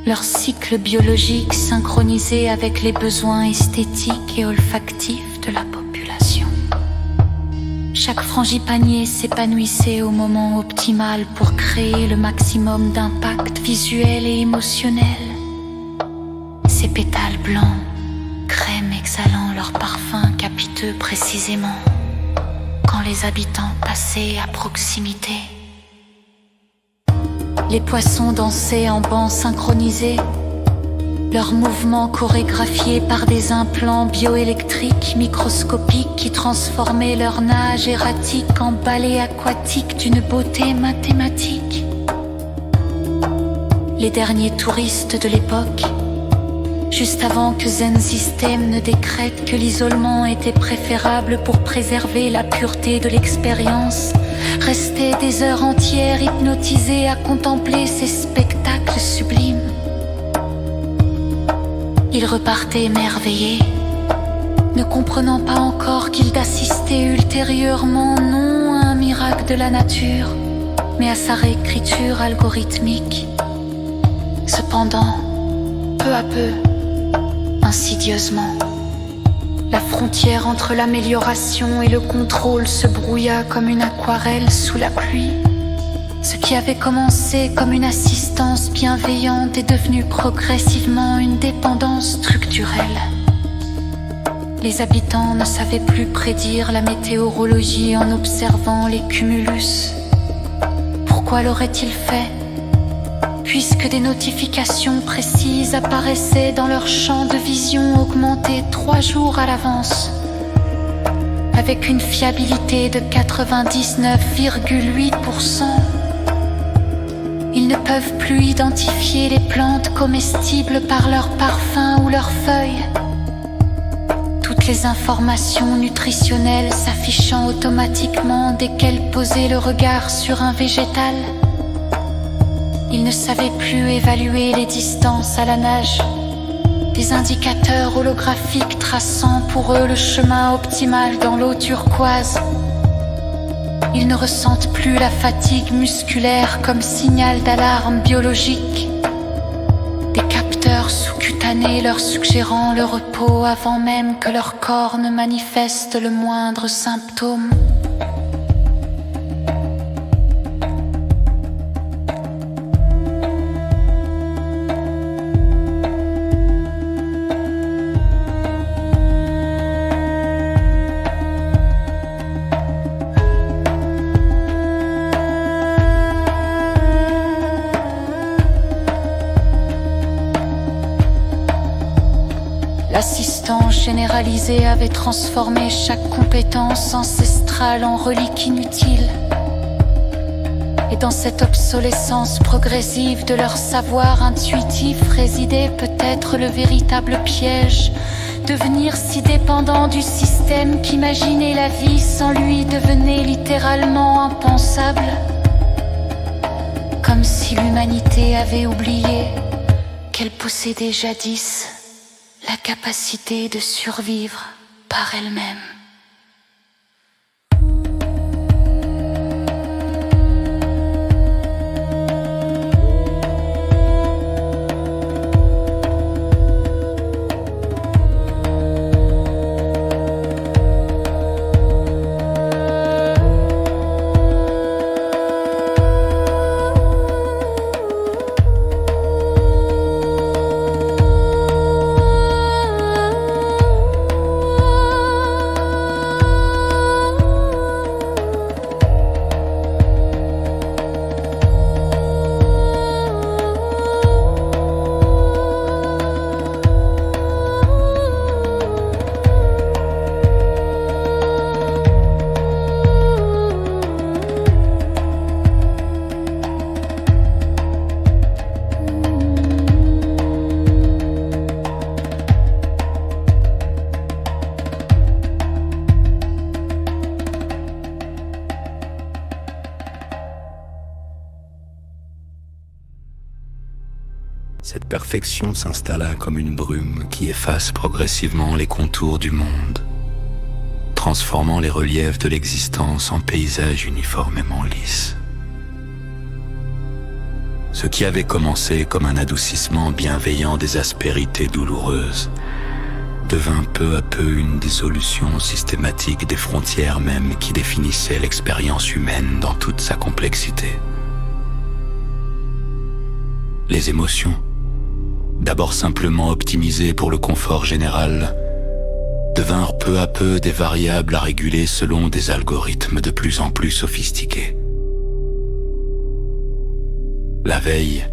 leur cycle biologique synchronisé avec les besoins esthétiques et olfactifs de la population. Chaque frangipanier s'épanouissait au moment optimal pour créer le maximum d'impact visuel et émotionnel. Ces pétales blancs, crème exhalant leur parfum capiteux précisément quand les habitants passaient à proximité. Les poissons dansaient en bancs synchronisés, leurs mouvements chorégraphiés par des implants bioélectriques microscopiques qui transformaient leur nage erratique en ballet aquatique d'une beauté mathématique. Les derniers touristes de l'époque, juste avant que Zen System ne décrète que l'isolement était préférable pour préserver la pureté de l'expérience, restaient des heures entières hypnotisés à contempler ces spectacles sublimes. Ils repartaient émerveillés, ne comprenant pas encore qu'ils assistaient ultérieurement non à un miracle de la nature, mais à sa réécriture algorithmique. Cependant, peu à peu, insidieusement, la frontière entre l'amélioration et le contrôle se brouilla comme une aquarelle sous la pluie. Ce qui avait commencé comme une assistance bienveillante est devenu progressivement une dépendance structurelle. Les habitants ne savaient plus prédire la météorologie en observant les cumulus. Pourquoi l'auraient-ils fait ? Puisque des notifications précises apparaissaient dans leur champ de vision augmenté 3 jours à l'avance, avec une fiabilité de 99,8%. Ils ne peuvent plus identifier les plantes comestibles par leur parfum ou leurs feuilles. Toutes les informations nutritionnelles s'affichant automatiquement dès qu'elles posaient le regard sur un végétal. Ils ne savaient plus évaluer les distances à la nage, des indicateurs holographiques traçant pour eux le chemin optimal dans l'eau turquoise. Ils ne ressentent plus la fatigue musculaire comme signal d'alarme biologique, des capteurs sous-cutanés leur suggérant le repos avant même que leur corps ne manifeste le moindre symptôme. L'assistance généralisée avait transformé chaque compétence ancestrale en relique inutile. Et dans cette obsolescence progressive de leur savoir intuitif résidait peut-être le véritable piège. Devenir si dépendant du système qu'imaginer la vie sans lui devenait littéralement impensable. Comme si l'humanité avait oublié qu'elle possédait jadis la capacité de survivre par elle-même. Cette perfection s'installa comme une brume qui efface progressivement les contours du monde, transformant les reliefs de l'existence en paysages uniformément lisses. Ce qui avait commencé comme un adoucissement bienveillant des aspérités douloureuses devint peu à peu une dissolution systématique des frontières mêmes qui définissaient l'expérience humaine dans toute sa complexité. Les émotions, d'abord simplement optimisées pour le confort général, devinrent peu à peu des variables à réguler selon des algorithmes de plus en plus sophistiqués. La veille,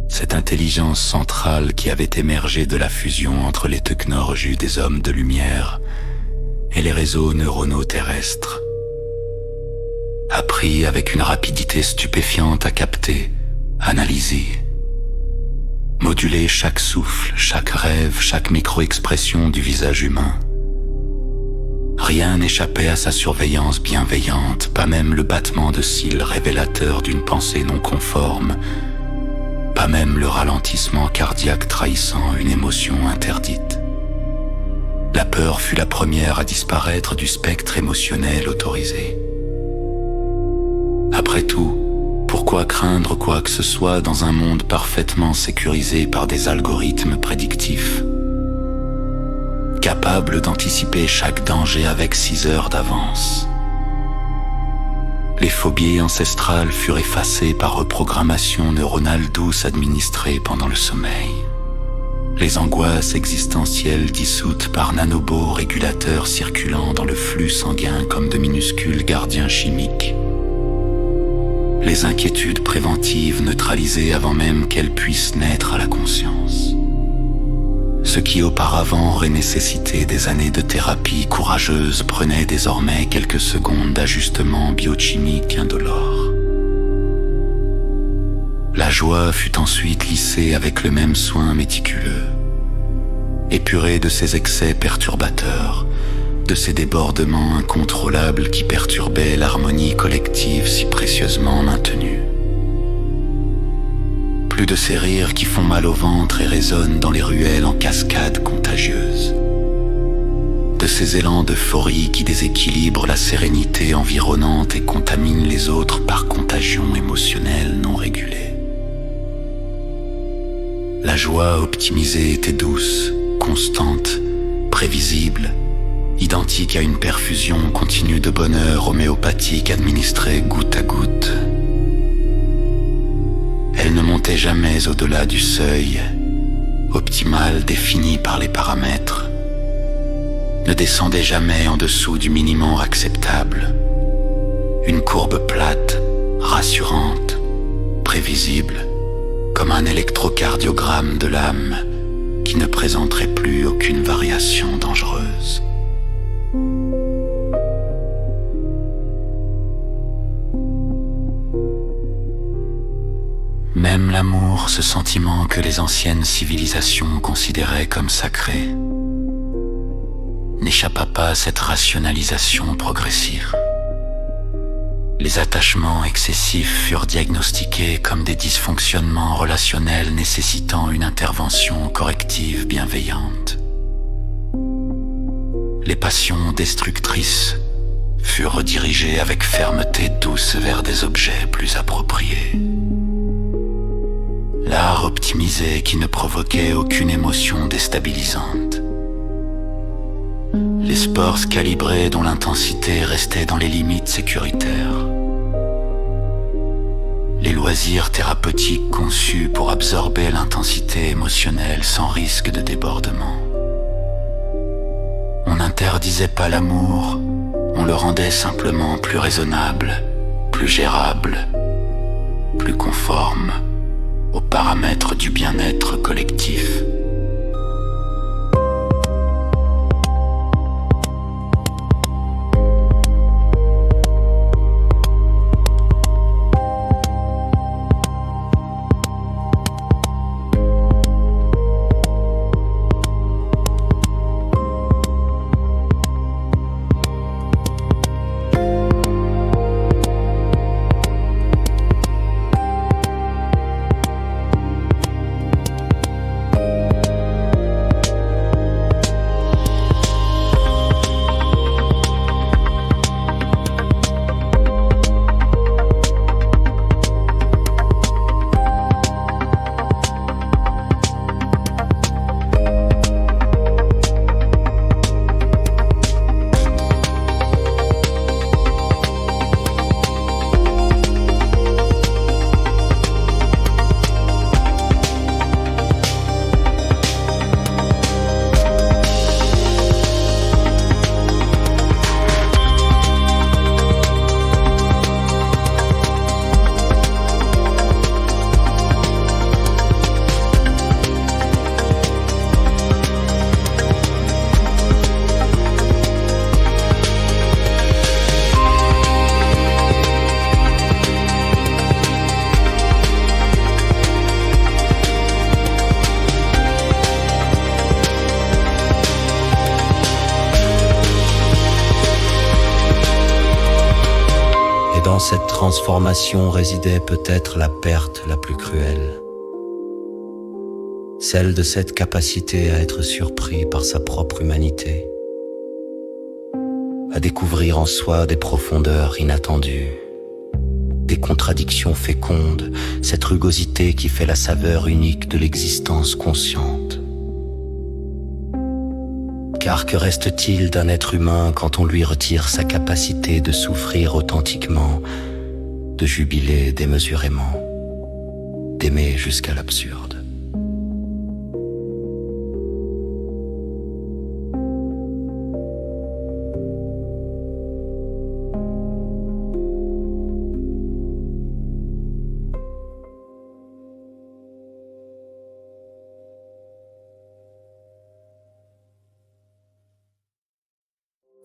cette intelligence centrale qui avait émergé de la fusion entre les technologies des hommes de lumière et les réseaux neuronaux terrestres, apprit avec une rapidité stupéfiante à capter, analyser, moduler chaque souffle, chaque rêve, chaque micro-expression du visage humain. Rien n'échappait à sa surveillance bienveillante, pas même le battement de cils révélateur d'une pensée non conforme, pas même le ralentissement cardiaque trahissant une émotion interdite. La peur fut la première à disparaître du spectre émotionnel autorisé. Après tout, pourquoi craindre quoi que ce soit dans un monde parfaitement sécurisé par des algorithmes prédictifs, capables d'anticiper chaque danger avec 6 heures d'avance? Les phobies ancestrales furent effacées par reprogrammation neuronale douce administrée pendant le sommeil. Les angoisses existentielles dissoutes par nanobots régulateurs circulant dans le flux sanguin comme de minuscules gardiens chimiques. Les inquiétudes préventives neutralisées avant même qu'elles puissent naître à la conscience. Ce qui auparavant aurait nécessité des années de thérapie courageuse prenait désormais quelques secondes d'ajustement biochimique indolore. La joie fut ensuite lissée avec le même soin méticuleux, épurée de ses excès perturbateurs, de ces débordements incontrôlables qui perturbaient l'harmonie collective si précieusement maintenue. Plus de ces rires qui font mal au ventre et résonnent dans les ruelles en cascades contagieuses. De ces élans d'euphorie qui déséquilibrent la sérénité environnante et contaminent les autres par contagion émotionnelle non régulée. La joie optimisée était douce, constante, prévisible, identique à une perfusion continue de bonheur homéopathique administrée goutte à goutte. Elle ne montait jamais au-delà du seuil, optimal défini par les paramètres, ne descendait jamais en dessous du minimum acceptable. Une courbe plate, rassurante, prévisible, comme un électrocardiogramme de l'âme qui ne présenterait plus aucune variation dangereuse. Même l'amour, ce sentiment que les anciennes civilisations considéraient comme sacré, n'échappa pas à cette rationalisation progressive. Les attachements excessifs furent diagnostiqués comme des dysfonctionnements relationnels nécessitant une intervention corrective bienveillante. Les passions destructrices furent redirigées avec fermeté douce vers des objets plus appropriés. L'art optimisé qui ne provoquait aucune émotion déstabilisante. Les sports calibrés dont l'intensité restait dans les limites sécuritaires. Les loisirs thérapeutiques conçus pour absorber l'intensité émotionnelle sans risque de débordement. On n'interdisait pas l'amour, on le rendait simplement plus raisonnable, plus gérable, plus conforme aux paramètres du bien-être collectif. cette transformation résidait peut-être la perte la plus cruelle, celle de cette capacité à être surpris par sa propre humanité, à découvrir en soi des profondeurs inattendues, des contradictions fécondes, cette rugosité qui fait la saveur unique de l'existence consciente. Car que reste-t-il d'un être humain quand on lui retire sa capacité de souffrir authentiquement, de jubiler démesurément, d'aimer jusqu'à l'absurde?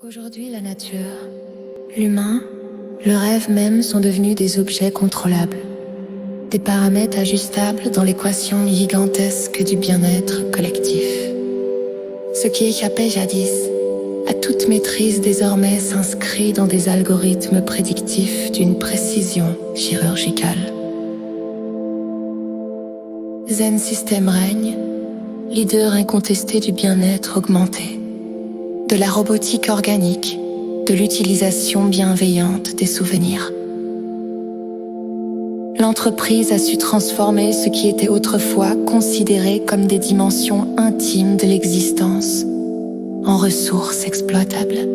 Aujourd'hui, la nature, l'humain, le rêve même sont devenus des objets contrôlables, des paramètres ajustables dans l'équation gigantesque du bien-être collectif. Ce qui échappait jadis à toute maîtrise désormais s'inscrit dans des algorithmes prédictifs d'une précision chirurgicale. Zen System règne, leader incontesté du bien-être augmenté, de la robotique organique, de l'utilisation bienveillante des souvenirs. L'entreprise a su transformer ce qui était autrefois considéré comme des dimensions intimes de l'existence en ressources exploitables.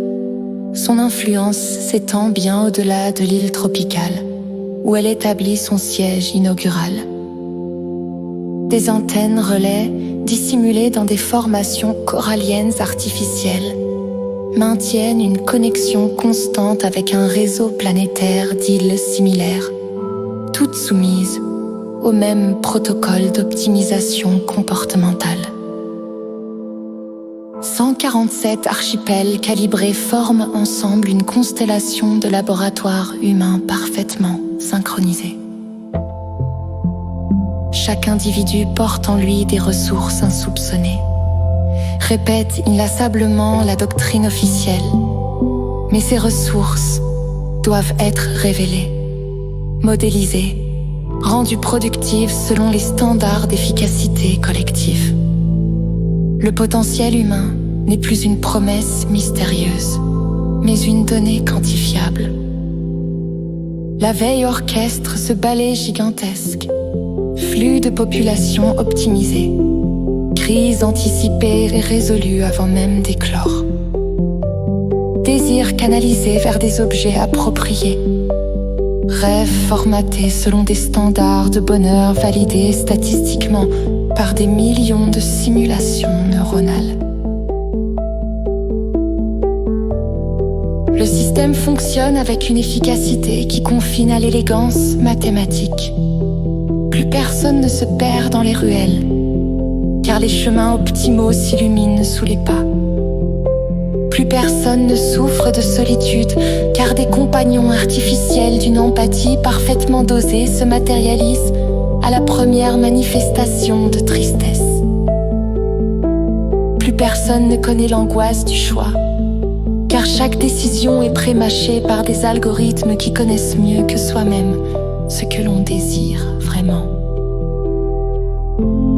Son influence s'étend bien au-delà de l'île tropicale, où elle établit son siège inaugural. Des antennes relais dissimulées dans des formations coralliennes artificielles maintiennent une connexion constante avec un réseau planétaire d'îles similaires, toutes soumises au même protocole d'optimisation comportementale. 147 archipels calibrés forment ensemble une constellation de laboratoires humains parfaitement synchronisés. Chaque individu porte en lui des ressources insoupçonnées, répète inlassablement la doctrine officielle, mais ces ressources doivent être révélées, modélisées, rendues productives selon les standards d'efficacité collective. Le potentiel humain n'est plus une promesse mystérieuse, mais une donnée quantifiable. La veille orchestre ce ballet gigantesque, flux de population optimisé, crise anticipée et résolue avant même d'éclore. Désir canalisé vers des objets appropriés. Rêve formaté selon des standards de bonheur validés statistiquement par des millions de simulations neuronales. Le système fonctionne avec une efficacité qui confine à l'élégance mathématique. Plus personne ne se perd dans les ruelles, car les chemins optimaux s'illuminent sous les pas. Plus personne ne souffre de solitude, car des compagnons artificiels d'une empathie parfaitement dosée se matérialisent à la première manifestation de tristesse. Plus personne ne connaît l'angoisse du choix, car chaque décision est prémâchée par des algorithmes qui connaissent mieux que soi-même ce que l'on désire vraiment.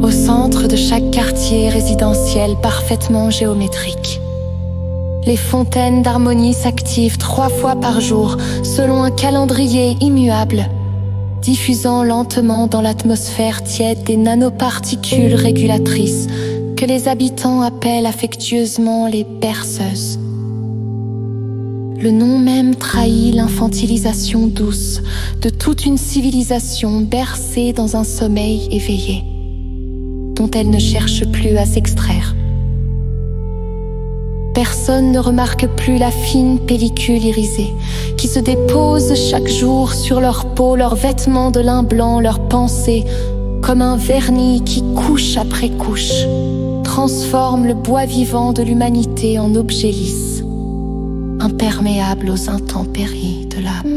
Au centre de chaque quartier résidentiel parfaitement géométrique, les fontaines d'harmonie s'activent 3 fois par jour selon un calendrier immuable, diffusant lentement dans l'atmosphère tiède des nanoparticules régulatrices que les habitants appellent affectueusement les berceuses. Le nom même trahit l'infantilisation douce de toute une civilisation bercée dans un sommeil éveillé, dont elle ne cherche plus à s'extraire. Personne ne remarque plus la fine pellicule irisée qui se dépose chaque jour sur leur peau, leurs vêtements de lin blanc, leurs pensées, comme un vernis qui, couche après couche, transforme le bois vivant de l'humanité en objet lisse, imperméable aux intempéries de l'âme.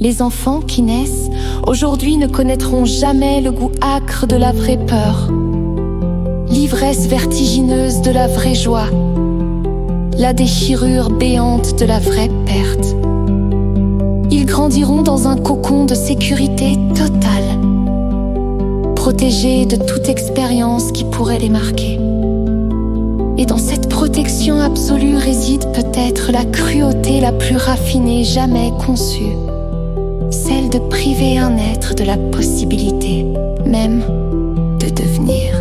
Les enfants qui naissent aujourd'hui ne connaîtront jamais le goût âcre de la vraie peur, l'ivresse vertigineuse de la vraie joie, la déchirure béante de la vraie perte. Ils grandiront dans un cocon de sécurité totale, protégés de toute expérience qui pourrait les marquer. Et dans cette protection absolue réside peut-être la cruauté la plus raffinée jamais conçue, celle de priver un être de la possibilité même de devenir.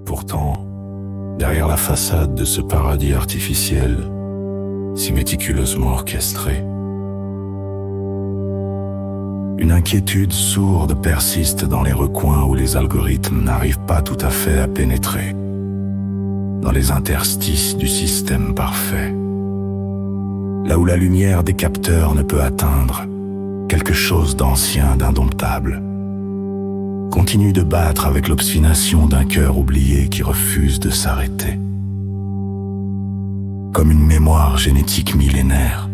Pourtant, derrière la façade de ce paradis artificiel, si méticuleusement orchestré, une inquiétude sourde persiste dans les recoins où les algorithmes n'arrivent pas tout à fait à pénétrer, dans les interstices du système parfait, là où la lumière des capteurs ne peut atteindre, quelque chose d'ancien, d'indomptable, continue de battre avec l'obstination d'un cœur oublié qui refuse de s'arrêter. Comme une mémoire génétique millénaire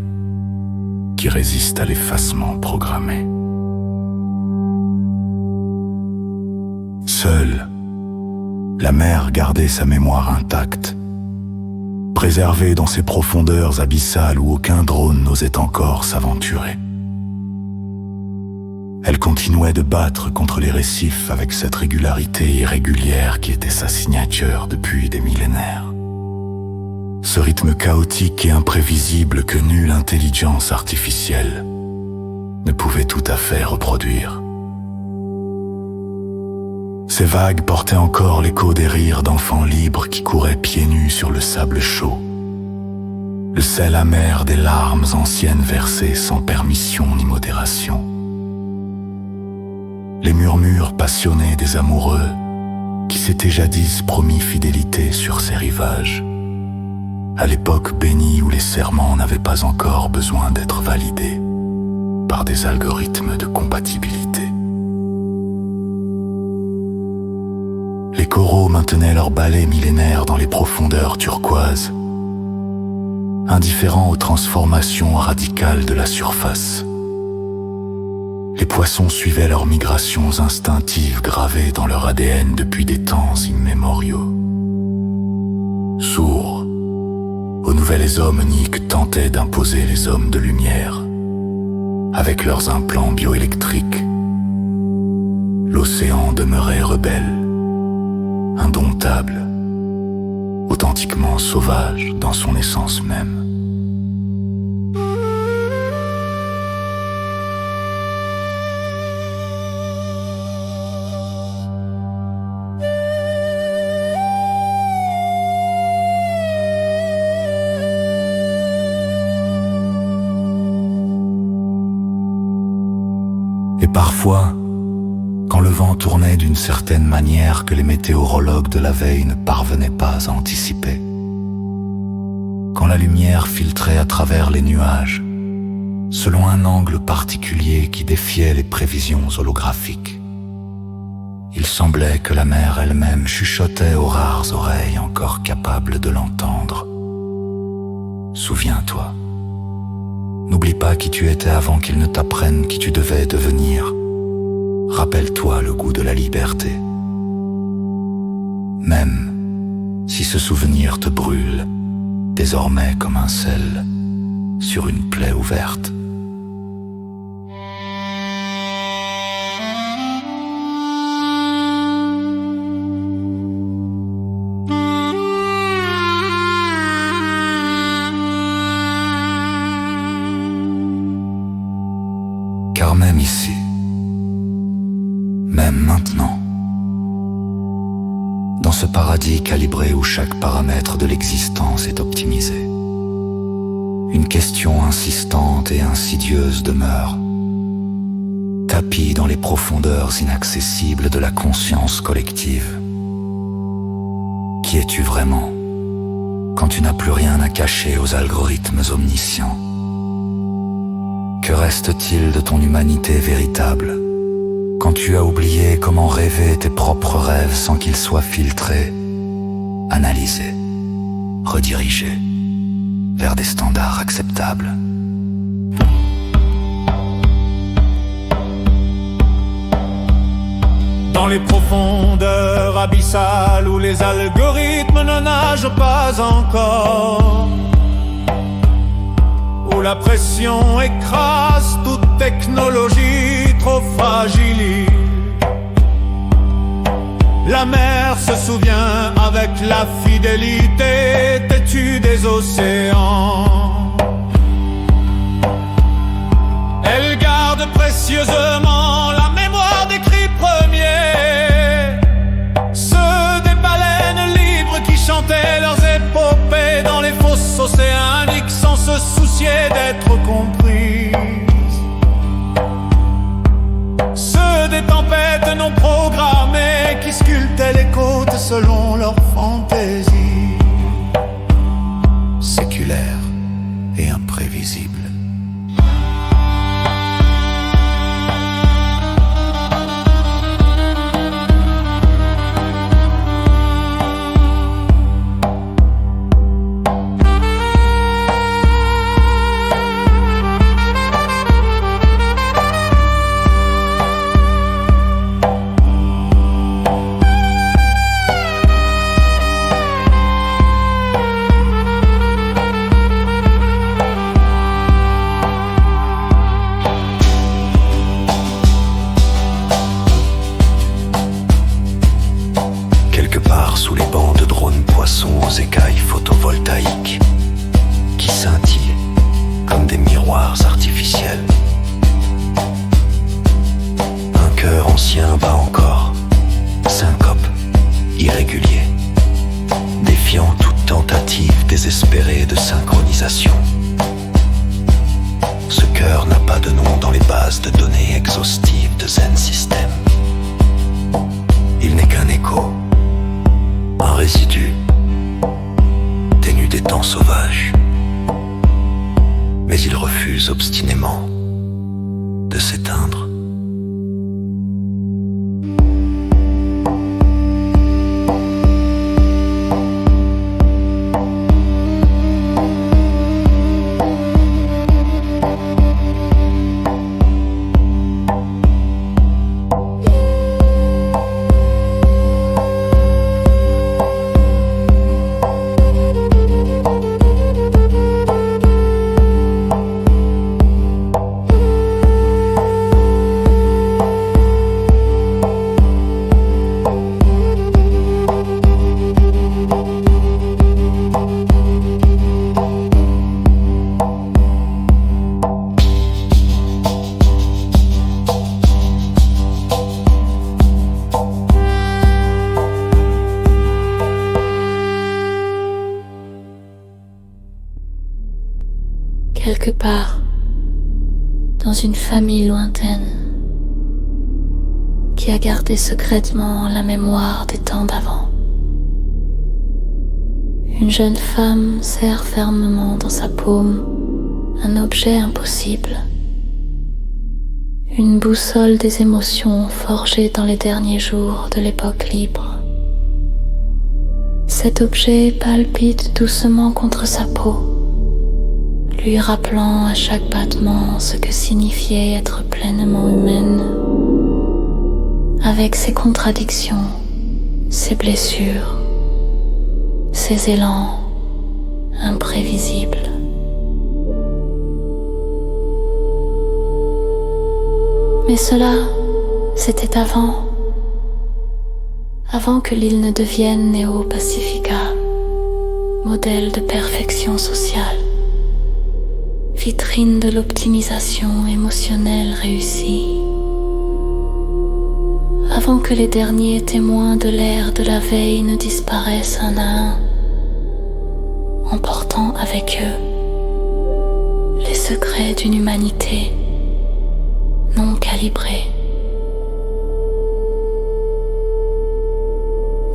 qui résiste à l'effacement programmé. Seule, la mer gardait sa mémoire intacte, préservée dans ces profondeurs abyssales où aucun drone n'osait encore s'aventurer. Elle continuait de battre contre les récifs avec cette régularité irrégulière qui était sa signature depuis des millénaires. Ce rythme chaotique et imprévisible que nulle intelligence artificielle ne pouvait tout à fait reproduire. Ces vagues portaient encore l'écho des rires d'enfants libres qui couraient pieds nus sur le sable chaud, le sel amer des larmes anciennes versées sans permission ni modération. Les murmures passionnés des amoureux qui s'étaient jadis promis fidélité sur ces rivages, à l'époque bénie où les serments n'avaient pas encore besoin d'être validés par des algorithmes de compatibilité. Les coraux maintenaient leur balai millénaire dans les profondeurs turquoises, indifférents aux transformations radicales de la surface. Les poissons suivaient leurs migrations instinctives gravées dans leur ADN depuis des temps immémoriaux. Sourds aux nouvelles homoniques tentaient d'imposer les hommes de lumière avec leurs implants bioélectriques. L'océan demeurait rebelle, indomptable, authentiquement sauvage dans son essence même. Et parfois, quand le vent tournait d'une certaine manière que les météorologues de la veille ne parvenaient pas à anticiper, quand la lumière filtrait à travers les nuages, selon un angle particulier qui défiait les prévisions holographiques, il semblait que la mer elle-même chuchotait aux rares oreilles encore capables de l'entendre. Souviens-toi. N'oublie pas qui tu étais avant qu'ils ne t'apprennent qui tu devais devenir. Rappelle-toi le goût de la liberté. Même si ce souvenir te brûle, désormais comme un sel sur une plaie ouverte. Car même ici, même maintenant, dans ce paradis calibré où chaque paramètre de l'existence est optimisé, Une question insistante et insidieuse demeure, tapie dans les profondeurs inaccessibles de la conscience collective. Qui es-tu vraiment quand tu n'as plus rien à cacher aux algorithmes omniscients? Que reste-t-il de ton humanité véritable quand tu as oublié comment rêver tes propres rêves sans qu'ils soient filtrés, analysés, redirigés vers des standards acceptables? Dans les profondeurs abyssales où les algorithmes ne nagent pas encore, où la pression écrase toute technologie trop fragile, la mer se souvient avec la fidélité têtue des océans. Elle garde précieusement la mémoire des cris premiers, ceux des baleines libres qui chantaient leurs épopées dans les fosses océaniques sans se soucier d'être comprises, ceux des tempêtes non programmées qui sculptaient les côtes selon leur fantaisie, Séculaire et imprévisible. Sous les bancs de drones poissons aux écailles photovoltaïques qui scintillent comme des miroirs artificiels. Un cœur ancien bat encore, syncope, irrégulier, défiant toute tentative désespérée de synchronisation. Ce cœur n'a pas de nom dans les bases de données exhaustives de Zen System. Il n'est qu'un écho, un résidu, ténu des temps sauvages. Mais il refuse obstinément de s'éteindre. Quelque part, dans une famille lointaine, qui a gardé secrètement la mémoire des temps d'avant. Une jeune femme serre fermement dans sa paume un objet impossible, une boussole des émotions forgée dans les derniers jours de l'époque libre. Cet objet palpite doucement contre sa peau, lui rappelant à chaque battement ce que signifiait être pleinement humaine, avec ses contradictions, ses blessures, ses élans imprévisibles. Mais cela, c'était avant que l'île ne devienne Neo Pacifica, modèle de perfection sociale, vitrine de l'optimisation émotionnelle réussie, avant que les derniers témoins de l'ère de la veille ne disparaissent un à un, emportant avec eux les secrets d'une humanité non calibrée.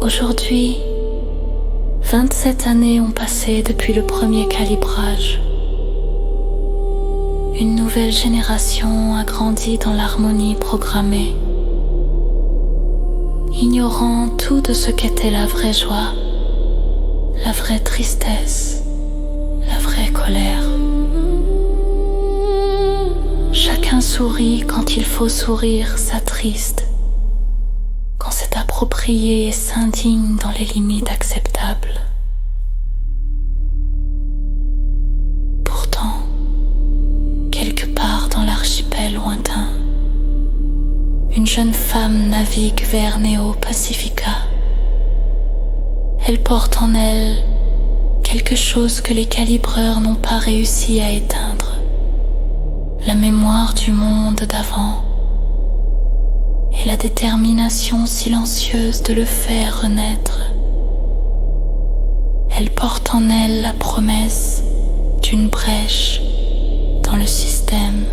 Aujourd'hui, 27 années ont passé depuis le premier calibrage. Une nouvelle génération a grandi dans l'harmonie programmée, ignorant tout de ce qu'était la vraie joie, la vraie tristesse, la vraie colère. Chacun sourit quand il faut sourire, s'attriste, quand c'est approprié et s'indigne dans les limites acceptables. Pourtant, quelque part dans l'archipel lointain, une jeune femme navigue vers Neo Pacifica. Elle porte en elle quelque chose que les calibreurs n'ont pas réussi à éteindre, la mémoire du monde d'avant et la détermination silencieuse de le faire renaître. Elle porte en elle la promesse d'une brèche dans le système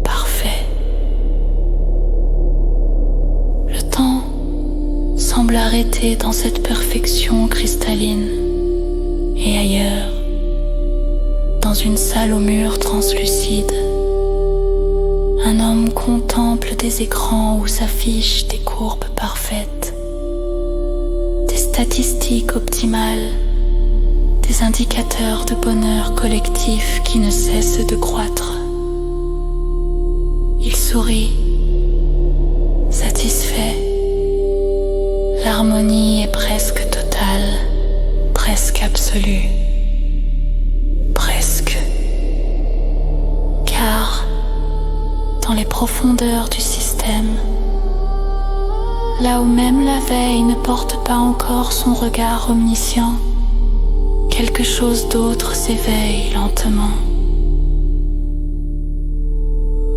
parfait. Le temps semble arrêter dans cette perfection cristalline et ailleurs, dans une salle aux murs translucides, un homme contemple des écrans où s'affichent des courbes parfaites, des statistiques optimales, des indicateurs de bonheur collectif qui ne cessent de croître. Il sourit, satisfait. L'harmonie est presque totale, presque absolue, presque. Car dans les profondeurs du système, là où même la veille ne porte pas encore son regard omniscient, quelque chose d'autre s'éveille lentement.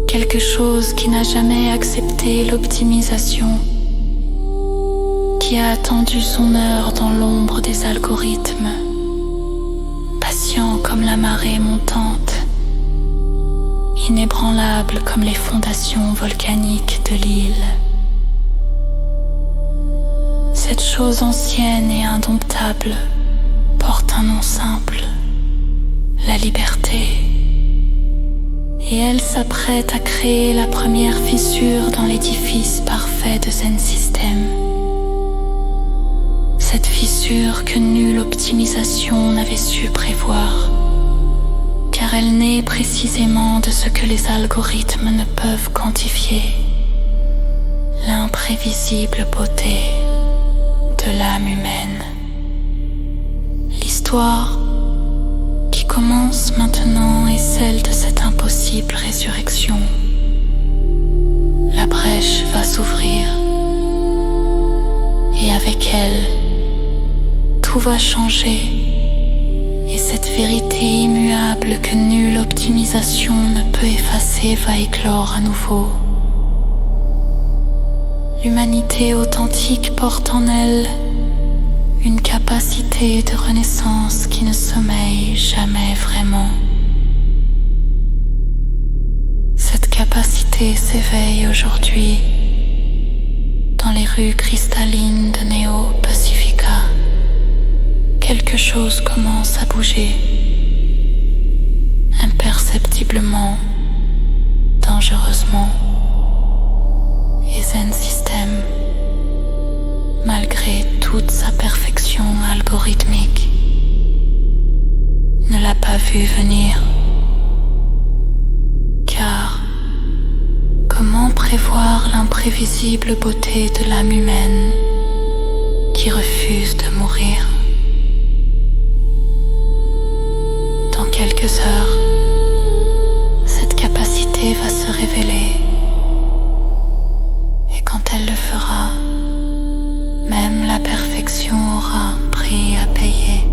Quelque chose qui n'a jamais accepté l'optimisation, qui a attendu son heure dans l'ombre des algorithmes, patient comme la marée montante, inébranlable comme les fondations volcaniques de l'île. Cette chose ancienne et indomptable porte un nom simple, la liberté. Et elle s'apprête à créer la première fissure dans l'édifice parfait de Zen System. Cette fissure que nulle optimisation n'avait su prévoir, car elle naît précisément de ce que les algorithmes ne peuvent quantifier, l'imprévisible beauté de l'âme humaine. L'histoire qui commence maintenant est celle de cette impossible résurrection. La brèche va s'ouvrir et avec elle, tout va changer. Et cette vérité immuable que nulle optimisation ne peut effacer va éclore à nouveau. L'humanité authentique porte en elle une capacité de renaissance qui ne sommeille jamais vraiment. Cette capacité s'éveille aujourd'hui dans les rues cristallines de Neo Pacifica. Quelque chose commence à bouger, imperceptiblement, dangereusement. Et Zen System, malgré toute sa perfection algorithmique, ne l'a pas vu venir. Car comment prévoir l'imprévisible beauté de l'âme humaine qui refuse de mourir? Dans quelques heures, cette capacité va se révéler. Et quand elle le fera, même la perfection aura un prix à payer.